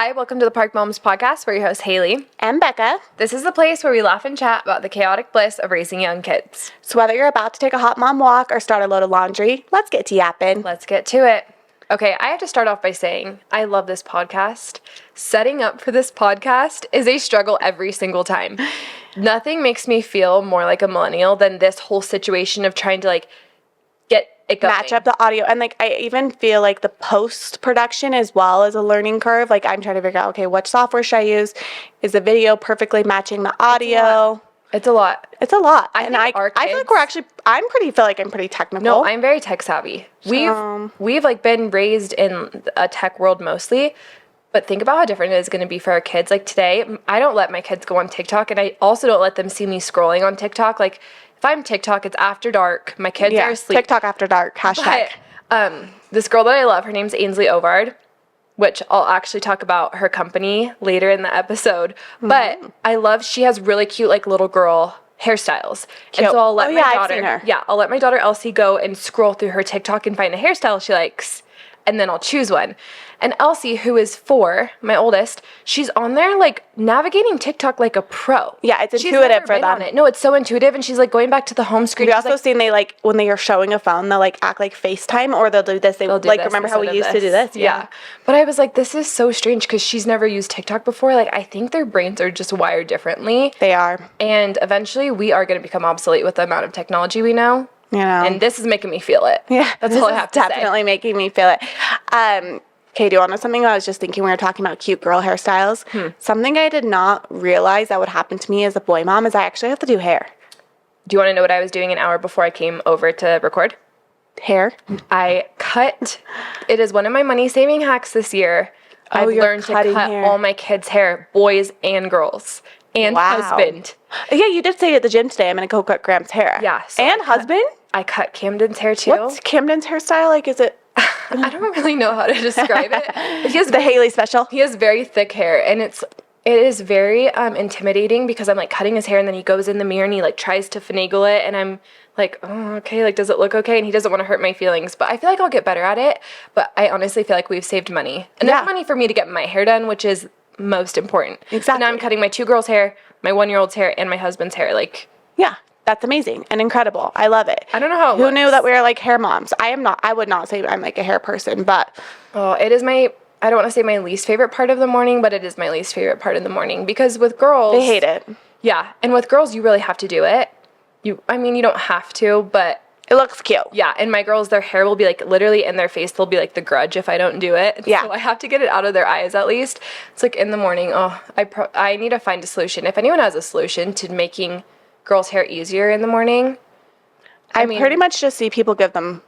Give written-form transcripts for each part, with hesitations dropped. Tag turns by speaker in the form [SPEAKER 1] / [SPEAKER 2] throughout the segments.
[SPEAKER 1] Hi, welcome to the Park Moms Podcast. We're your hosts, Haley
[SPEAKER 2] and Becca.
[SPEAKER 1] This is the place where we laugh and chat about the chaotic bliss of raising young kids.
[SPEAKER 2] So whether you're about to take a hot mom walk or start a load of laundry, let's get to yapping.
[SPEAKER 1] Let's get to it. Okay, I have to start off by saying I love this podcast. Setting up for this podcast is a struggle every single time. Nothing makes me feel more like a millennial than this whole situation of trying to get it going.
[SPEAKER 2] Match up the audio. And I even feel like the post-production as well as a learning curve. I'm trying to figure out, okay, what software should I use? Is the video perfectly matching the audio?
[SPEAKER 1] It's a lot.
[SPEAKER 2] I feel like I'm pretty technical.
[SPEAKER 1] No, I'm very tech savvy. We've been raised in a tech world mostly, but think about how different it is going to be for our kids. Today, I don't let my kids go on TikTok, and I also don't let them see me scrolling on TikTok. If I'm TikTok, it's after dark. My kids are asleep.
[SPEAKER 2] TikTok after dark, hashtag.
[SPEAKER 1] But, this girl that I love, her name's Ainsley Ovard, which I'll actually talk about her company later in the episode. Mm-hmm. But I love, she has really cute, little girl hairstyles.
[SPEAKER 2] Cute.
[SPEAKER 1] And so I'll let my daughter,
[SPEAKER 2] I've seen her.
[SPEAKER 1] Yeah, I'll let my daughter Elsie go and scroll through her TikTok and find a hairstyle she likes. And then I'll choose one. And Elsie, who is 4, my oldest, she's on there navigating TikTok like a pro.
[SPEAKER 2] Yeah, it's intuitive for them.
[SPEAKER 1] On it. No, it's so intuitive, and she's going back to the home screen.
[SPEAKER 2] We've also seen they when they are showing a phone, they'll act like FaceTime, or they'll do this. They'll do this remember how we used to do this?
[SPEAKER 1] Yeah. But I was this is so strange because she's never used TikTok before. I think their brains are just wired differently.
[SPEAKER 2] They are.
[SPEAKER 1] And eventually we are going to become obsolete with the amount of technology we know. And this is making me feel it.
[SPEAKER 2] Yeah.
[SPEAKER 1] That's all I have to say.
[SPEAKER 2] Definitely making me feel it. Okay, do you want to know something? I was just thinking we were talking about cute girl hairstyles. Something I did not realize that would happen to me as a boy mom is I actually have to do hair.
[SPEAKER 1] Do you want to know what I was doing an hour before I came over to record?
[SPEAKER 2] Hair?
[SPEAKER 1] I cut. It is one of my money-saving hacks this year. I've learned to cut all my kids' hair, boys and girls, and husband.
[SPEAKER 2] Yeah, you did say at the gym today, I'm going to go cut Graham's hair.
[SPEAKER 1] Yeah. So
[SPEAKER 2] and husband?
[SPEAKER 1] I cut Camden's hair, too.
[SPEAKER 2] What's Camden's hairstyle? Is it...
[SPEAKER 1] I don't really know how to describe it.
[SPEAKER 2] He has the Haley special.
[SPEAKER 1] He has very thick hair, and it is very intimidating because I'm cutting his hair, and then he goes in the mirror and he tries to finagle it, and I'm oh, okay, does it look okay? And he doesn't want to hurt my feelings, but I feel I'll get better at it. But I honestly feel we've saved money. Enough money for me to get my hair done, which is most important.
[SPEAKER 2] Exactly.
[SPEAKER 1] And now I'm cutting my 2 girls' hair, my 1-year-old's hair, and my husband's hair.
[SPEAKER 2] Yeah. That's amazing and incredible. I love it.
[SPEAKER 1] I don't know how
[SPEAKER 2] Who knew that we were hair moms? I would not say I'm a hair person, but...
[SPEAKER 1] Oh, it is I don't want to say my least favorite part of the morning, but it is my least favorite part of the morning because with girls...
[SPEAKER 2] They hate it.
[SPEAKER 1] Yeah, and with girls, you really have to do it. You don't have to, but...
[SPEAKER 2] It looks cute.
[SPEAKER 1] Yeah, and my girls, their hair will be literally in their face. They'll be the Grudge if I don't do it.
[SPEAKER 2] Yeah.
[SPEAKER 1] So I have to get it out of their eyes at least. It's in the morning. Oh, I need to find a solution. If anyone has a solution to making girls' hair easier in the morning.
[SPEAKER 2] I pretty much just see people give them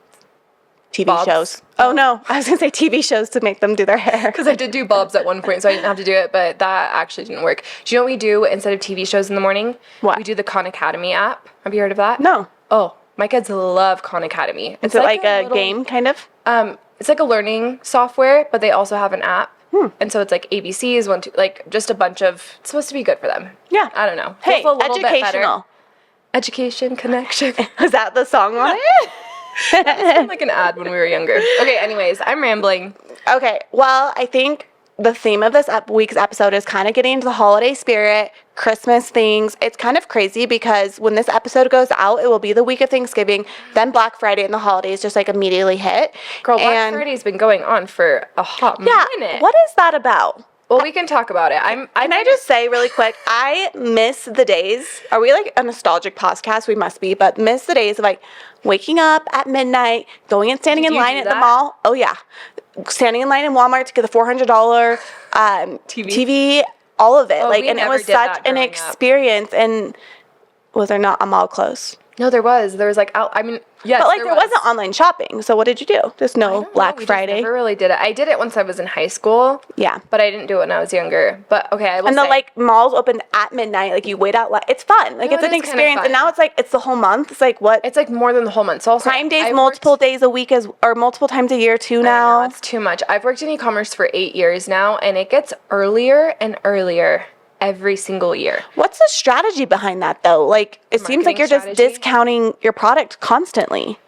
[SPEAKER 2] TV
[SPEAKER 1] bobs?
[SPEAKER 2] shows. Oh, no. I was going to say TV shows to make them do their hair.
[SPEAKER 1] Because I did do bobs at one point, so I didn't have to do it, but that actually didn't work. Do you know what we do instead of TV shows in the morning?
[SPEAKER 2] What?
[SPEAKER 1] We do the Khan Academy app. Have you heard of that?
[SPEAKER 2] No.
[SPEAKER 1] Oh, my kids love Khan Academy.
[SPEAKER 2] Is it a game, kind of?
[SPEAKER 1] It's a learning software, but they also have an app. And so it's ABCs, 1, 2, just a bunch of... It's supposed to be good for them.
[SPEAKER 2] Yeah.
[SPEAKER 1] I don't know.
[SPEAKER 2] Hey,
[SPEAKER 1] a little bit
[SPEAKER 2] educational.
[SPEAKER 1] Better. Education, connection.
[SPEAKER 2] Is that the song on it?
[SPEAKER 1] It's an ad when we were younger. Okay, anyways, I'm rambling.
[SPEAKER 2] Okay, well, I think the theme of this week's episode is kind of getting into the holiday spirit, Christmas things. It's kind of crazy because when this episode goes out, it will be the week of Thanksgiving, then Black Friday and the holidays just immediately hit.
[SPEAKER 1] Girl, Black Friday's been going on for a hot minute.
[SPEAKER 2] What is that about?
[SPEAKER 1] Well, we can talk about it.
[SPEAKER 2] Can I just say really quick, I miss the days. Are we a nostalgic podcast? We must be, but miss the days of waking up at midnight, going and standing in line at the mall. Oh yeah, standing in line in Walmart to get the $400 TV, all of it. And it was such an experience. And was there not a mall close?
[SPEAKER 1] No, there was. There was yes.
[SPEAKER 2] But there wasn't online shopping. So what did you do? Just no Black Friday.
[SPEAKER 1] I never really did it. I did it once I was in high school.
[SPEAKER 2] Yeah.
[SPEAKER 1] But I didn't do it when I was younger. But okay, I will
[SPEAKER 2] say. And malls opened at midnight. You wait out. It's fun. It's an experience. And now it's it's the whole month. It's what?
[SPEAKER 1] It's more than the whole month. So also
[SPEAKER 2] Prime Days, multiple days a week or multiple times a year too now.
[SPEAKER 1] I know, it's too much. I've worked in e-commerce for 8 years now, and it gets earlier and earlier every single year.
[SPEAKER 2] What's the strategy behind that, though? It seems like you're just discounting your product constantly.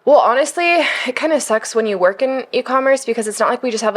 [SPEAKER 1] Well, honestly, it kind of sucks when you work in e-commerce because it's not we just have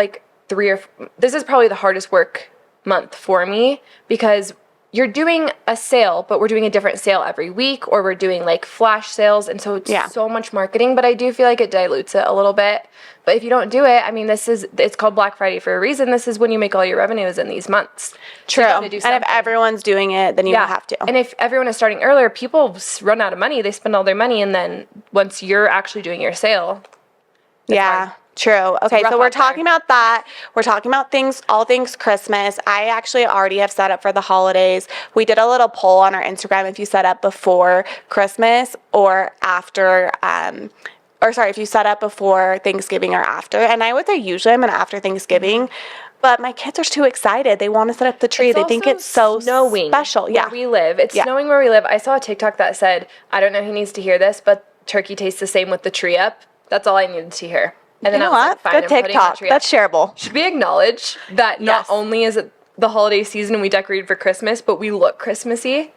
[SPEAKER 1] this is probably the hardest work month for me because you're doing a sale, but we're doing a different sale every week, or we're doing like flash sales. And so it's so much marketing, but I do feel like it dilutes it a little bit. But if you don't do it, I mean, it's called Black Friday for a reason. This is when you make all your revenues in these months.
[SPEAKER 2] True. So and if everyone's doing it, then you have to.
[SPEAKER 1] And if everyone is starting earlier, people run out of money. They spend all their money. And then once you're actually doing your sale,
[SPEAKER 2] hard. True. Okay, so we're talking about that. We're talking about all things Christmas. I actually already have set up for the holidays. We did a little poll on our Instagram if you set up before Christmas or after, if you set up before Thanksgiving or after. And I would say usually I'm an after Thanksgiving. But my kids are too excited. They want to set up the tree. They think it's so snowing special.
[SPEAKER 1] Where we live. It's snowing where we live. I saw a TikTok that said, I don't know who needs to hear this, but turkey tastes the same with the tree up. That's all I needed to hear. And
[SPEAKER 2] then you know what? Like, good TikTok. That's shareable.
[SPEAKER 1] Should we acknowledge that not only is it the holiday season and we decorated for Christmas, but we look Christmassy?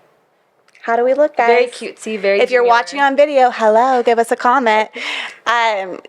[SPEAKER 2] How do we look, guys?
[SPEAKER 1] Very cutesy, very
[SPEAKER 2] If you're watching on video, hello, give us a comment.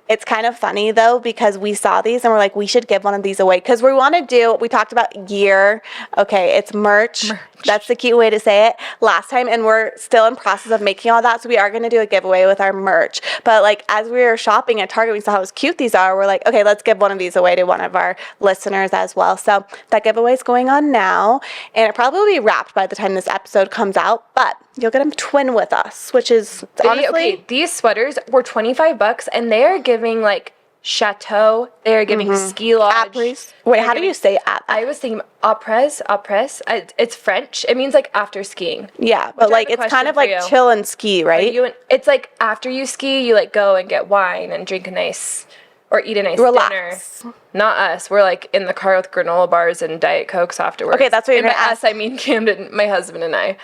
[SPEAKER 2] It's kind of funny, though, because we saw these and we're like, we should give one of these away. Because we talked about gear. Okay, it's merch. That's the cute way to say it last time. And we're still in process of making all that. So we are going to do a giveaway with our merch. But like as we were shopping at Target, we saw how cute these are. We're like, okay, let's give one of these away to one of our listeners as well. So that giveaway is going on now. And it probably will be wrapped by the time this episode comes out. But you'll get them twin with us, which is honestly...
[SPEAKER 1] Okay, these sweaters were $25 and they are giving like chateau. They are giving ski lodge.
[SPEAKER 2] Apres. Wait, how do you say that?
[SPEAKER 1] I was thinking après. It's French. It means like after skiing.
[SPEAKER 2] Yeah, but like it's kind of like chill and ski, right?
[SPEAKER 1] It's like after you ski, you like go and get wine and drink a nice... or eat a nice dinner. Not us. We're like in the car with granola bars and Diet Cokes afterwards.
[SPEAKER 2] Okay, that's what you're going to ask.
[SPEAKER 1] I mean Camden, my husband and I.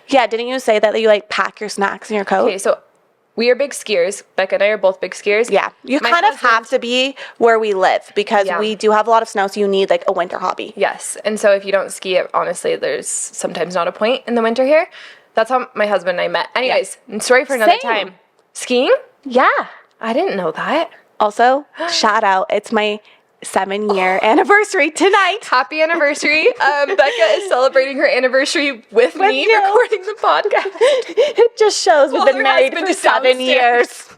[SPEAKER 2] Yeah, didn't you say that you like pack your snacks in your coat?
[SPEAKER 1] Okay, so we are big skiers. Becca and I are both big skiers.
[SPEAKER 2] Yeah, you kind of have to be where we live because we do have a lot of snow, so you need like a winter hobby.
[SPEAKER 1] Yes, and so if you don't ski, honestly, there's sometimes not a point in the winter here. That's how my husband and I met. Anyways, story for another time. Skiing?
[SPEAKER 2] Yeah.
[SPEAKER 1] I didn't know that.
[SPEAKER 2] Also, shout out, it's my 7-year anniversary tonight.
[SPEAKER 1] Happy anniversary. Becca is celebrating her anniversary with me recording the podcast.
[SPEAKER 2] It just shows we've been married for 7 years.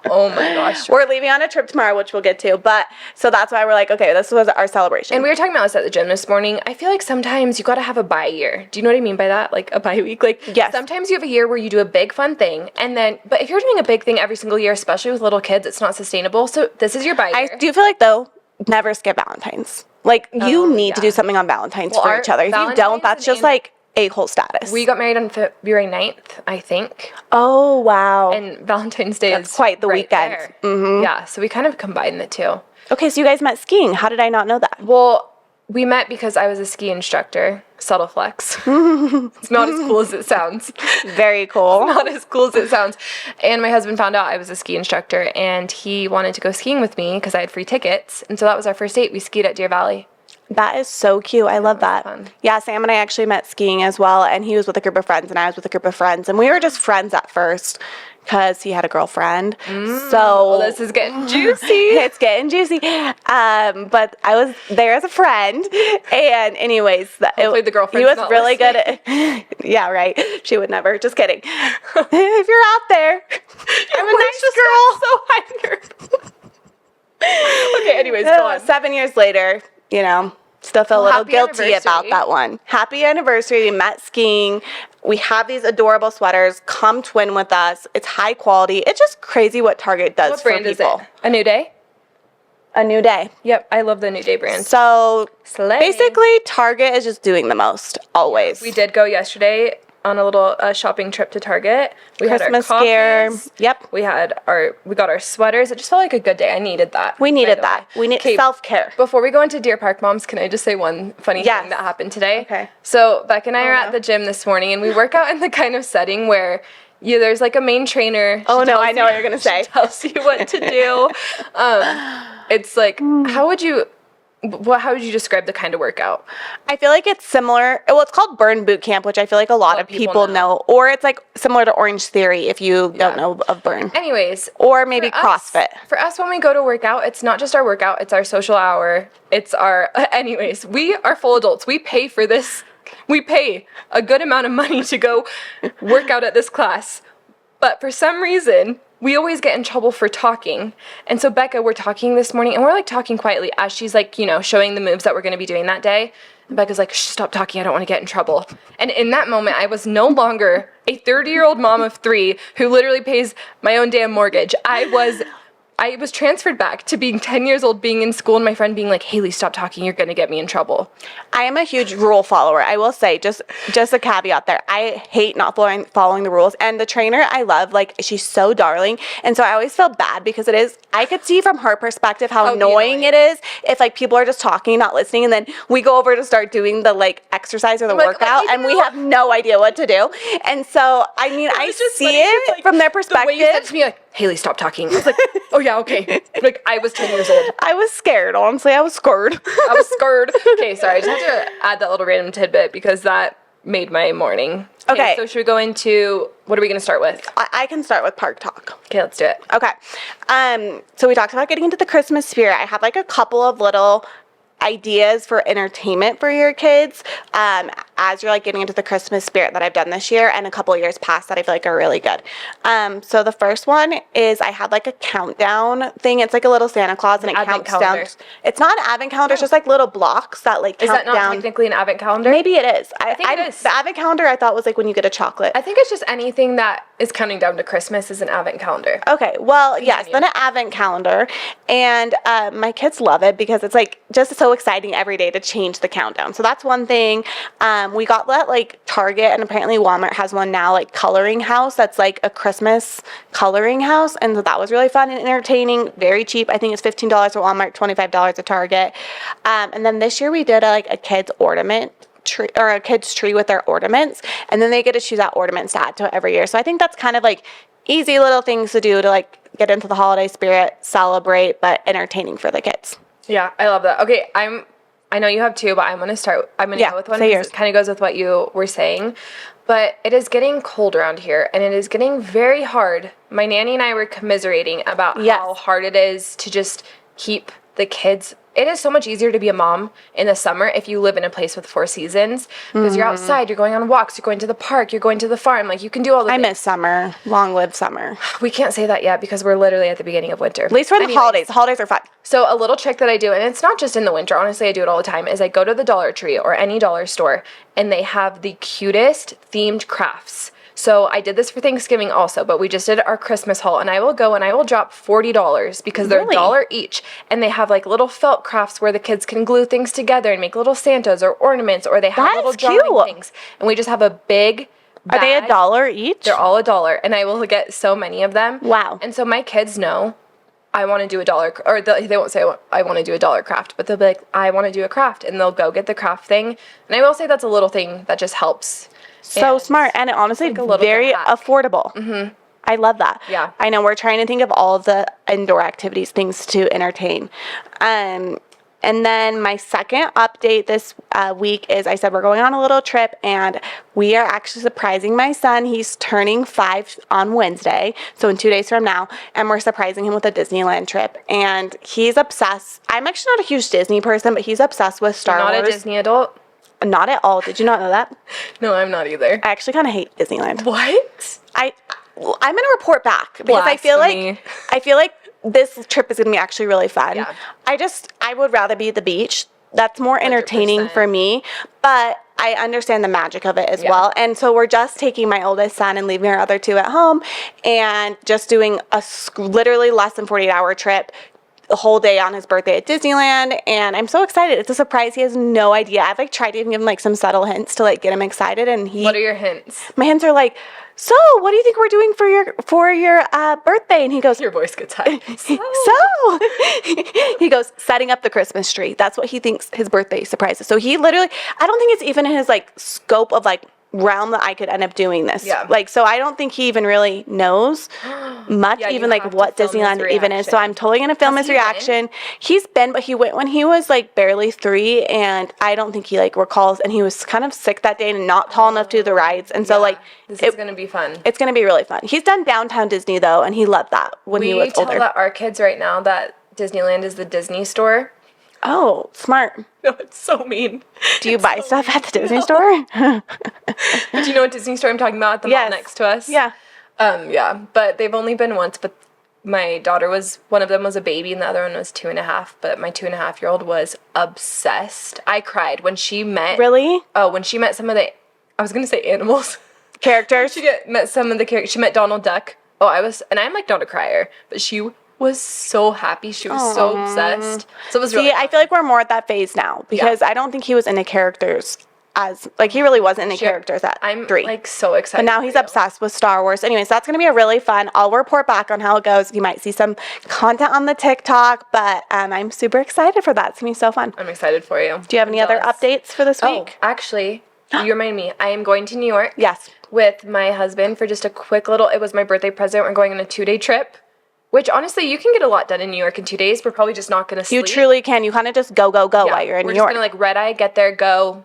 [SPEAKER 1] Oh my gosh.
[SPEAKER 2] We're leaving on a trip tomorrow, which we'll get to. But so that's why we're like, okay, this was our celebration.
[SPEAKER 1] And we were talking about this at the gym this morning. I feel like sometimes you got to have a bye year. Do you know what I mean by that? Like a bye week? Like,
[SPEAKER 2] yes.
[SPEAKER 1] Sometimes you have a year where you do a big fun thing. And then, but if you're doing a big thing every single year, especially with little kids, it's not sustainable. So this is your bye year.
[SPEAKER 2] I do feel like, though, never skip Valentine's. Like, you need to do something on Valentine's for each other. If you don't, that's just like a-hole status.
[SPEAKER 1] We got married on February 9th, I think.
[SPEAKER 2] Oh, wow.
[SPEAKER 1] And Valentine's Day is
[SPEAKER 2] quite the weekend.
[SPEAKER 1] Mm-hmm. Yeah, so we kind of combined the two.
[SPEAKER 2] Okay, so you guys met skiing. How did I not know that?
[SPEAKER 1] Well, we met because I was a ski instructor. Subtle flex. It's not as cool as it sounds.
[SPEAKER 2] Very cool.
[SPEAKER 1] It's not as cool as it sounds. And my husband found out I was a ski instructor, and he wanted to go skiing with me because I had free tickets. And so that was our first date. We skied at Deer Valley.
[SPEAKER 2] That is so cute. I love that.
[SPEAKER 1] Fun.
[SPEAKER 2] Yeah, Sam and I actually met skiing as well, and he was with a group of friends, and I was with a group of friends, and we were just friends at first because he had a girlfriend. So
[SPEAKER 1] this is getting juicy.
[SPEAKER 2] It's getting juicy. But I was there as a friend, and anyways,
[SPEAKER 1] hopefully the girlfriend.
[SPEAKER 2] He was really good at. Yeah, right. She would never. Just kidding. If you're out there, I'm a nice girl.
[SPEAKER 1] So high. Okay. Anyways, go on.
[SPEAKER 2] 7 years later, you know. Still feel a little guilty about that one. Happy anniversary. We met skiing. We have these adorable sweaters. Come twin with us. It's high quality. It's just crazy what Target does for people.
[SPEAKER 1] What brand is it? A New Day?
[SPEAKER 2] A New Day.
[SPEAKER 1] Yep, I love the New Day brand.
[SPEAKER 2] So basically, Target is just doing the most, always.
[SPEAKER 1] We did go yesterday on a little shopping trip to Target. We
[SPEAKER 2] Christmas
[SPEAKER 1] had our
[SPEAKER 2] scare. Yep.
[SPEAKER 1] We got our sweaters. It just felt like a good day. I needed that.
[SPEAKER 2] We needed that. We need self-care.
[SPEAKER 1] Before we go into Deer Park Moms, can I just say one funny thing that happened today?
[SPEAKER 2] Okay.
[SPEAKER 1] So Becca and I are at the gym this morning, and we work out in the kind of setting where there's like a main trainer.
[SPEAKER 2] Oh no, I know what you're gonna say.
[SPEAKER 1] She tells you what to do. It's like, how would you How would you describe the kind of workout?
[SPEAKER 2] I feel like it's similar. Well, it's called Burn Boot Camp, which I feel like a lot of people know. Or it's like similar to Orange Theory if you don't know of Burn.
[SPEAKER 1] Anyways.
[SPEAKER 2] Or maybe CrossFit.
[SPEAKER 1] For us, when we go to work out, it's not just our workout, it's our social hour. It's our... Anyways, we are full adults. We pay for this. We pay a good amount of money to go work out at this class. But for some reason... we always get in trouble for talking. And so Becca, we're talking this morning, and we're like talking quietly as she's like, showing the moves that we're going to be doing that day. And Becca's like, shh, stop talking. I don't want to get in trouble. And in that moment, I was no longer a 30-year-old mom of 3 who literally pays my own damn mortgage. I was transferred back to being 10 years old, being in school, and my friend being like, Haley, stop talking. You're going to get me in trouble.
[SPEAKER 2] I am a huge rule follower. I will say, just a caveat there. I hate not following the rules. And the trainer I love, like, she's so darling. And so I always feel bad because I could see from her perspective how annoying it is if, like, people are just talking, not listening. And then we go over to start doing the, like, exercise or the workout, and we have no idea what to do. And so, I mean, I see it like, from their perspective.
[SPEAKER 1] The way you said to me, like, Haley, stop talking. I was like, oh, yeah, okay. Like, I was 10 years old.
[SPEAKER 2] I was scared, honestly. I was scared.
[SPEAKER 1] I was scared. Okay, sorry. I just had to add that little random tidbit because that made my morning.
[SPEAKER 2] Okay.
[SPEAKER 1] So should we go into, what are we going to start with?
[SPEAKER 2] I can start with park talk.
[SPEAKER 1] Okay, let's do it.
[SPEAKER 2] Okay. So we talked about getting into the Christmas spirit. I have like a couple of little ideas for entertainment for your kids as you're like getting into the Christmas spirit that I've done this year and a couple of years past that I feel like are really good. So the first one is I had like a countdown thing. It's like a little Santa Claus and it counts down. It's not an advent calendar. It's just like little blocks that like count down.
[SPEAKER 1] Is that not technically an advent calendar?
[SPEAKER 2] Maybe it is.
[SPEAKER 1] I think it is.
[SPEAKER 2] The advent calendar I thought was like when you get a chocolate.
[SPEAKER 1] I think it's just anything that is counting down to Christmas is an advent calendar.
[SPEAKER 2] Okay. Well, yes, then an advent calendar. And my kids love it because it's like just so exciting every day to change the countdown. So that's one thing. We got that like Target and apparently Walmart has one now, like Coloring House. That's like a Christmas coloring house. And so that was really fun and entertaining. Very cheap. I think it's $15 at Walmart, $25 at Target. And then this year we did a kids ornament tree or a kids tree with their ornaments. And then they get to choose that ornaments to add to it every year. So I think that's kind of like easy little things to do to like get into the holiday spirit, celebrate, but entertaining for the kids.
[SPEAKER 1] Yeah, I love that. Okay, I know you have two, but I'm going to go with one because it kind of goes with what you were saying. But it is getting cold around here, and it is getting very hard. My nanny and I were commiserating about how hard it is to just keep the kids. It is so much easier to be a mom in the summer if you live in a place with 4 seasons because you're outside, you're going on walks, you're going to the park, you're going to the farm. Like, you can do all the things.
[SPEAKER 2] I miss summer. Long live summer.
[SPEAKER 1] We can't say that yet because we're literally at the beginning of winter.
[SPEAKER 2] At least for the holidays. The holidays are fun.
[SPEAKER 1] So a little trick that I do, and it's not just in the winter, honestly, I do it all the time, is I go to the Dollar Tree or any dollar store, and they have the cutest themed crafts. So I did this for Thanksgiving also, but we just did our Christmas haul, and I will go and I will drop $40 because they're $1 each, and they have like little felt crafts where the kids can glue things together and make little Santas or ornaments, or they have little drawing things, and we just have a big bag.
[SPEAKER 2] Are they $1 each?
[SPEAKER 1] They're all $1, and I will get so many of them.
[SPEAKER 2] Wow.
[SPEAKER 1] And so my kids know I want to do a dollar, or they won't say I want to do a dollar craft, but they'll be like, I want to do a craft, and they'll go get the craft thing. And I will say that's a little thing that just helps.
[SPEAKER 2] So smart, and honestly, like very affordable. Mm-hmm. I love that.
[SPEAKER 1] Yeah.
[SPEAKER 2] I know we're trying to think of all of the indoor activities, things to entertain. And then my second update this week is I said we're going on a little trip, and we are actually surprising my son. He's turning 5 on Wednesday, so in 2 days from now, and we're surprising him with a Disneyland trip. And he's obsessed. I'm actually not a huge Disney person, but he's obsessed with Star Wars.
[SPEAKER 1] Not a Disney adult?
[SPEAKER 2] Not at all. Did you not know that?
[SPEAKER 1] No, I'm not either.
[SPEAKER 2] I actually kind of hate Disneyland.
[SPEAKER 1] What?
[SPEAKER 2] I'm gonna report back because I feel like this trip is gonna be actually really fun.
[SPEAKER 1] Yeah.
[SPEAKER 2] I would rather be at the beach. That's more entertaining
[SPEAKER 1] 100%.
[SPEAKER 2] for me, but I understand the magic of it as well. And so we're just taking my oldest son and leaving our other 2 at home and just doing a literally less than 48-hour trip the whole day on his birthday at Disneyland, and I'm so excited. It's a surprise. He has no idea. I've like tried to even give him like some subtle hints to like get him excited, and
[SPEAKER 1] What are your hints?
[SPEAKER 2] My hints are like, so what do you think we're doing for your birthday? And he goes,
[SPEAKER 1] your voice gets high.
[SPEAKER 2] So he goes, setting up the Christmas tree. That's what he thinks his birthday surprise is. So he literally, I don't think it's even in his like scope of like realm that I could end up doing this.
[SPEAKER 1] Yeah.
[SPEAKER 2] Like, so I don't think he even really knows much,
[SPEAKER 1] Yeah, you
[SPEAKER 2] even like
[SPEAKER 1] have to
[SPEAKER 2] what
[SPEAKER 1] film his
[SPEAKER 2] Disneyland even is. So
[SPEAKER 1] reaction.
[SPEAKER 2] I'm totally going to film
[SPEAKER 1] Has
[SPEAKER 2] his
[SPEAKER 1] he
[SPEAKER 2] reaction. He's been, but he went when he was like barely 3, and I don't think he like recalls, and he was kind of sick that day and not tall enough to do the rides. And so
[SPEAKER 1] Yeah,
[SPEAKER 2] like,
[SPEAKER 1] this is going to be fun.
[SPEAKER 2] it's going to be really fun. He's done Downtown Disney though, and he loved that when he was
[SPEAKER 1] We tell
[SPEAKER 2] older.
[SPEAKER 1] that our kids right now that Disneyland is the Disney store.
[SPEAKER 2] Oh, smart.
[SPEAKER 1] No, it's so mean.
[SPEAKER 2] Do you
[SPEAKER 1] It's
[SPEAKER 2] buy
[SPEAKER 1] so
[SPEAKER 2] stuff
[SPEAKER 1] mean.
[SPEAKER 2] at the Disney
[SPEAKER 1] No.
[SPEAKER 2] store?
[SPEAKER 1] But do you know what Disney store I'm talking about at the mall
[SPEAKER 2] Yes.
[SPEAKER 1] next to us?
[SPEAKER 2] Yeah.
[SPEAKER 1] Yeah, but they've only been once, but my daughter was, one of them was a baby and the other one was 2.5, but my 2.5-year-old was obsessed. I cried when she met.
[SPEAKER 2] Really?
[SPEAKER 1] Oh, when she met some of the, I was going to say animals.
[SPEAKER 2] Characters?
[SPEAKER 1] Met some of the characters. She met Donald Duck. Oh, and I'm like not a crier, but she was so happy. She was so obsessed. So it was really
[SPEAKER 2] See, I feel like we're more at that phase now because I don't think he was into characters as, like, he really wasn't into characters at
[SPEAKER 1] I'm
[SPEAKER 2] 3.
[SPEAKER 1] like so excited.
[SPEAKER 2] But now he's
[SPEAKER 1] for you.
[SPEAKER 2] obsessed with Star Wars. Anyways, that's going to be a really fun. I'll report back on how it goes. You might see some content on the TikTok, but I'm super excited for that. It's going to be so fun.
[SPEAKER 1] I'm excited for you.
[SPEAKER 2] Do you have any other updates for this
[SPEAKER 1] Oh,
[SPEAKER 2] week?
[SPEAKER 1] actually, you remind me. I am going to New York.
[SPEAKER 2] Yes.
[SPEAKER 1] With my husband for just a quick little, it was my birthday present. We're going on a 2-day trip, which honestly, you can get a lot done in New York in 2 days. We're probably just not going to sleep.
[SPEAKER 2] You truly can. You kind of just go
[SPEAKER 1] Yeah,
[SPEAKER 2] while you're in New
[SPEAKER 1] we're just
[SPEAKER 2] York.
[SPEAKER 1] going to like red eye, get there, go,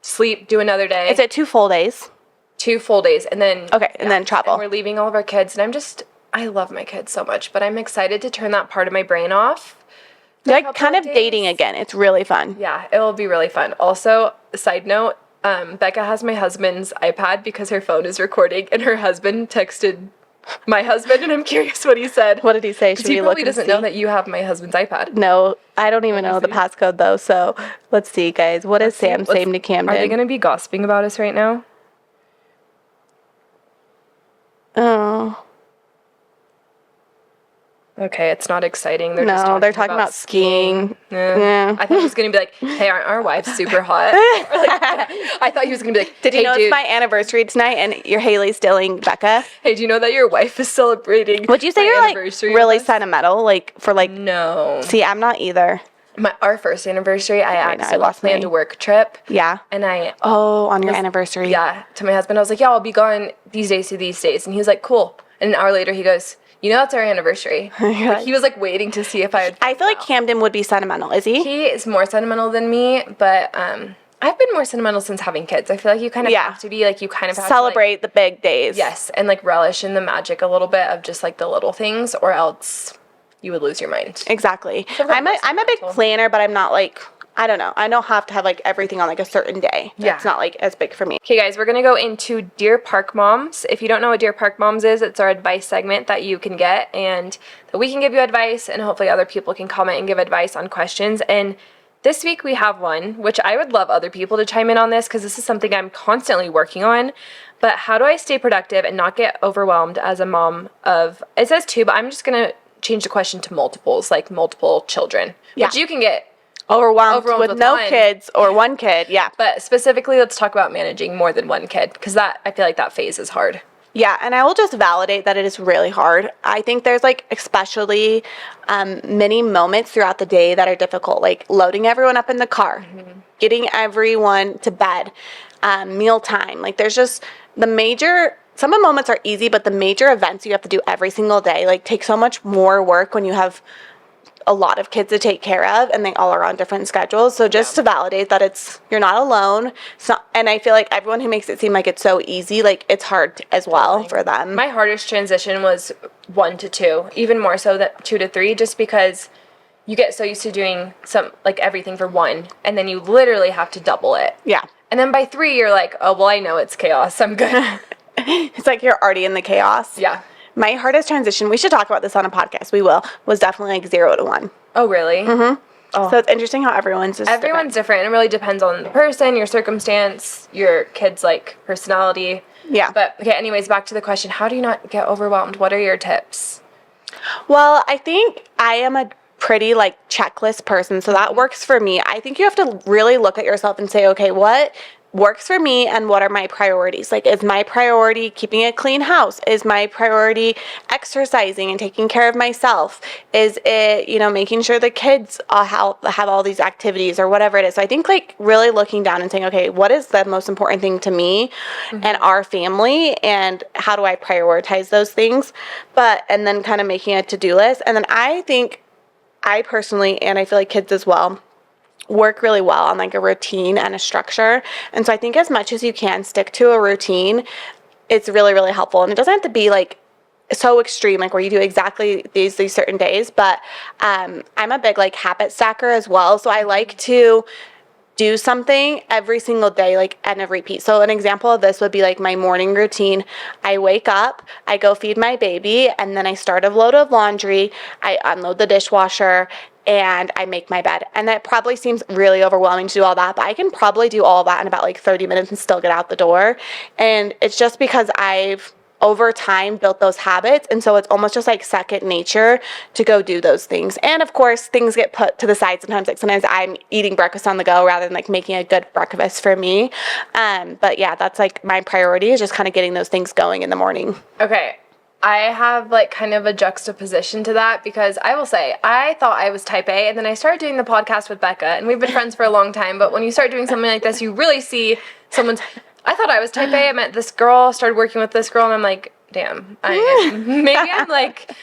[SPEAKER 1] sleep, do another day.
[SPEAKER 2] Is it 2 full days?
[SPEAKER 1] 2 full days and then.
[SPEAKER 2] Okay, and then travel.
[SPEAKER 1] And we're leaving all of our kids and I love my kids so much, but I'm excited to turn that part of my brain off.
[SPEAKER 2] You're like kind of dating again. It's really fun.
[SPEAKER 1] Yeah, it will be really fun. Also, side note, Becca has my husband's iPad because her phone is recording, and her husband texted my husband, and I'm curious what he said.
[SPEAKER 2] What did he say? Should
[SPEAKER 1] He
[SPEAKER 2] we
[SPEAKER 1] probably
[SPEAKER 2] look and
[SPEAKER 1] doesn't
[SPEAKER 2] see?
[SPEAKER 1] know that you have my husband's iPad.
[SPEAKER 2] No, I don't even know the passcode though. So let's see, guys. What is Sam saying to Camden?
[SPEAKER 1] Are they going to be gossiping about us right now?
[SPEAKER 2] Oh.
[SPEAKER 1] Okay, it's not exciting. They're
[SPEAKER 2] They're talking about skiing.
[SPEAKER 1] Yeah. I thought he was going to be like, hey, aren't our wives super hot? Or like, I thought he was going to be like,
[SPEAKER 2] Did you
[SPEAKER 1] hey,
[SPEAKER 2] know
[SPEAKER 1] dude,
[SPEAKER 2] it's my anniversary tonight and you're Haley stealing Becca?
[SPEAKER 1] hey, do you know that your wife is celebrating
[SPEAKER 2] Would you say
[SPEAKER 1] my
[SPEAKER 2] you're like
[SPEAKER 1] anniversary
[SPEAKER 2] really
[SPEAKER 1] with us?
[SPEAKER 2] sentimental? Like for like,
[SPEAKER 1] No.
[SPEAKER 2] see, I'm not either.
[SPEAKER 1] Our first anniversary, I
[SPEAKER 2] I
[SPEAKER 1] actually
[SPEAKER 2] lost
[SPEAKER 1] planned
[SPEAKER 2] my-
[SPEAKER 1] a work trip.
[SPEAKER 2] Yeah.
[SPEAKER 1] And
[SPEAKER 2] Oh, on your anniversary.
[SPEAKER 1] yeah, to my husband, I was like, yeah, I'll be gone these days to these days. And he was like, cool. And an hour later, he goes, you know, that's our anniversary. Like, he was like waiting to see if I would.
[SPEAKER 2] I feel like Camden would be sentimental. Is he?
[SPEAKER 1] He is more sentimental than me, but I've been more sentimental since having kids. I feel like you kind of have to be, like, you kind of have
[SPEAKER 2] Celebrate
[SPEAKER 1] to,
[SPEAKER 2] the big days.
[SPEAKER 1] yes, and like relish in the magic a little bit of just like the little things, or else you would lose your mind.
[SPEAKER 2] Exactly.
[SPEAKER 1] we're
[SPEAKER 2] I'm a big
[SPEAKER 1] sentimental.
[SPEAKER 2] planner, but I'm not like, I don't know. I don't have to have like everything on like a certain day.
[SPEAKER 1] Yeah.
[SPEAKER 2] It's not like as big for me.
[SPEAKER 1] Okay, guys, we're gonna go into Dear Park Moms. If you don't know what Dear Park Moms is, it's our advice segment that you can get, and that we can give you advice, and hopefully other people can comment and give advice on questions. And this week we have one, which I would love other people to chime in on this, because this is something I'm constantly working on. But how do I stay productive and not get overwhelmed as a mom of, it says 2, but I'm just gonna change the question to multiples, like multiple children.
[SPEAKER 2] Yeah.
[SPEAKER 1] Which you can get
[SPEAKER 2] Overwhelmed with no
[SPEAKER 1] one.
[SPEAKER 2] kids or one kid. Yeah.
[SPEAKER 1] But specifically, let's talk about managing more than one kid, because that, I feel like that phase is hard.
[SPEAKER 2] Yeah, and I will just validate that it is really hard. I think there's like especially many moments throughout the day that are difficult, like loading everyone up in the car, getting everyone to bed, mealtime. Like there's just some of the moments are easy, but the major events you have to do every single day like take so much more work when you have a lot of kids to take care of and they all are on different schedules. So just to validate that you're not alone. It's not, and I feel like everyone who makes it seem like it's so easy, like it's hard as well for them.
[SPEAKER 1] My hardest transition was 1 to 2, even more so that 2 to 3, just because you get so used to doing everything for 1, and then you literally have to double it.
[SPEAKER 2] Yeah.
[SPEAKER 1] And then by 3, you're like, oh, well, I know it's chaos. I'm good.
[SPEAKER 2] It's like you're already in the chaos.
[SPEAKER 1] Yeah.
[SPEAKER 2] My hardest transition, we should talk about this on a podcast, we will, was definitely like 0 to 1.
[SPEAKER 1] Oh, really? Mm-hmm.
[SPEAKER 2] Oh. So it's interesting how everyone's
[SPEAKER 1] different. It really depends on the person, your circumstance, your kid's like personality.
[SPEAKER 2] Yeah.
[SPEAKER 1] But okay, anyways, back to the question. How do you not get overwhelmed? What are your tips?
[SPEAKER 2] Well, I think I am a pretty like checklist person, so that works for me. I think you have to really look at yourself and say, okay, what works for me and what are my priorities. Like, is my priority keeping a clean house? Is my priority exercising and taking care of myself? Is it, making sure the kids have all these activities or whatever it is? So I think like really looking down and saying, okay, what is the most important thing to me and our family, and how do I prioritize those things? And then kind of making a to-do list. And then I think I personally, and I feel like kids as well, work really well on like a routine and a structure. And so I think as much as you can stick to a routine, it's really, really helpful. And it doesn't have to be like so extreme, like where you do exactly these certain days, but I'm a big like habit stacker as well. So I like to do something every single day, like, and a repeat. So an example of this would be like my morning routine. I wake up, I go feed my baby, and then I start a load of laundry, I unload the dishwasher, and I make my bed. And that probably seems really overwhelming to do all that, but I can probably do all that in about like 30 minutes and still get out the door. And it's just because I've over time built those habits, and so it's almost just like second nature to go do those things. And of course things get put to the side sometimes. Like sometimes I'm eating breakfast on the go rather than like making a good breakfast for me. But yeah, that's like my priority, is just kind of getting those things going in the morning.
[SPEAKER 1] Okay, I have like kind of a juxtaposition to that, because I will say I thought I was type A, and then I started doing the podcast with Becca, and we've been friends for a long time, but when you start doing something like this, you really see someone's... I thought I was type A. I met this girl, started working with this girl, and I'm like, damn, maybe I'm like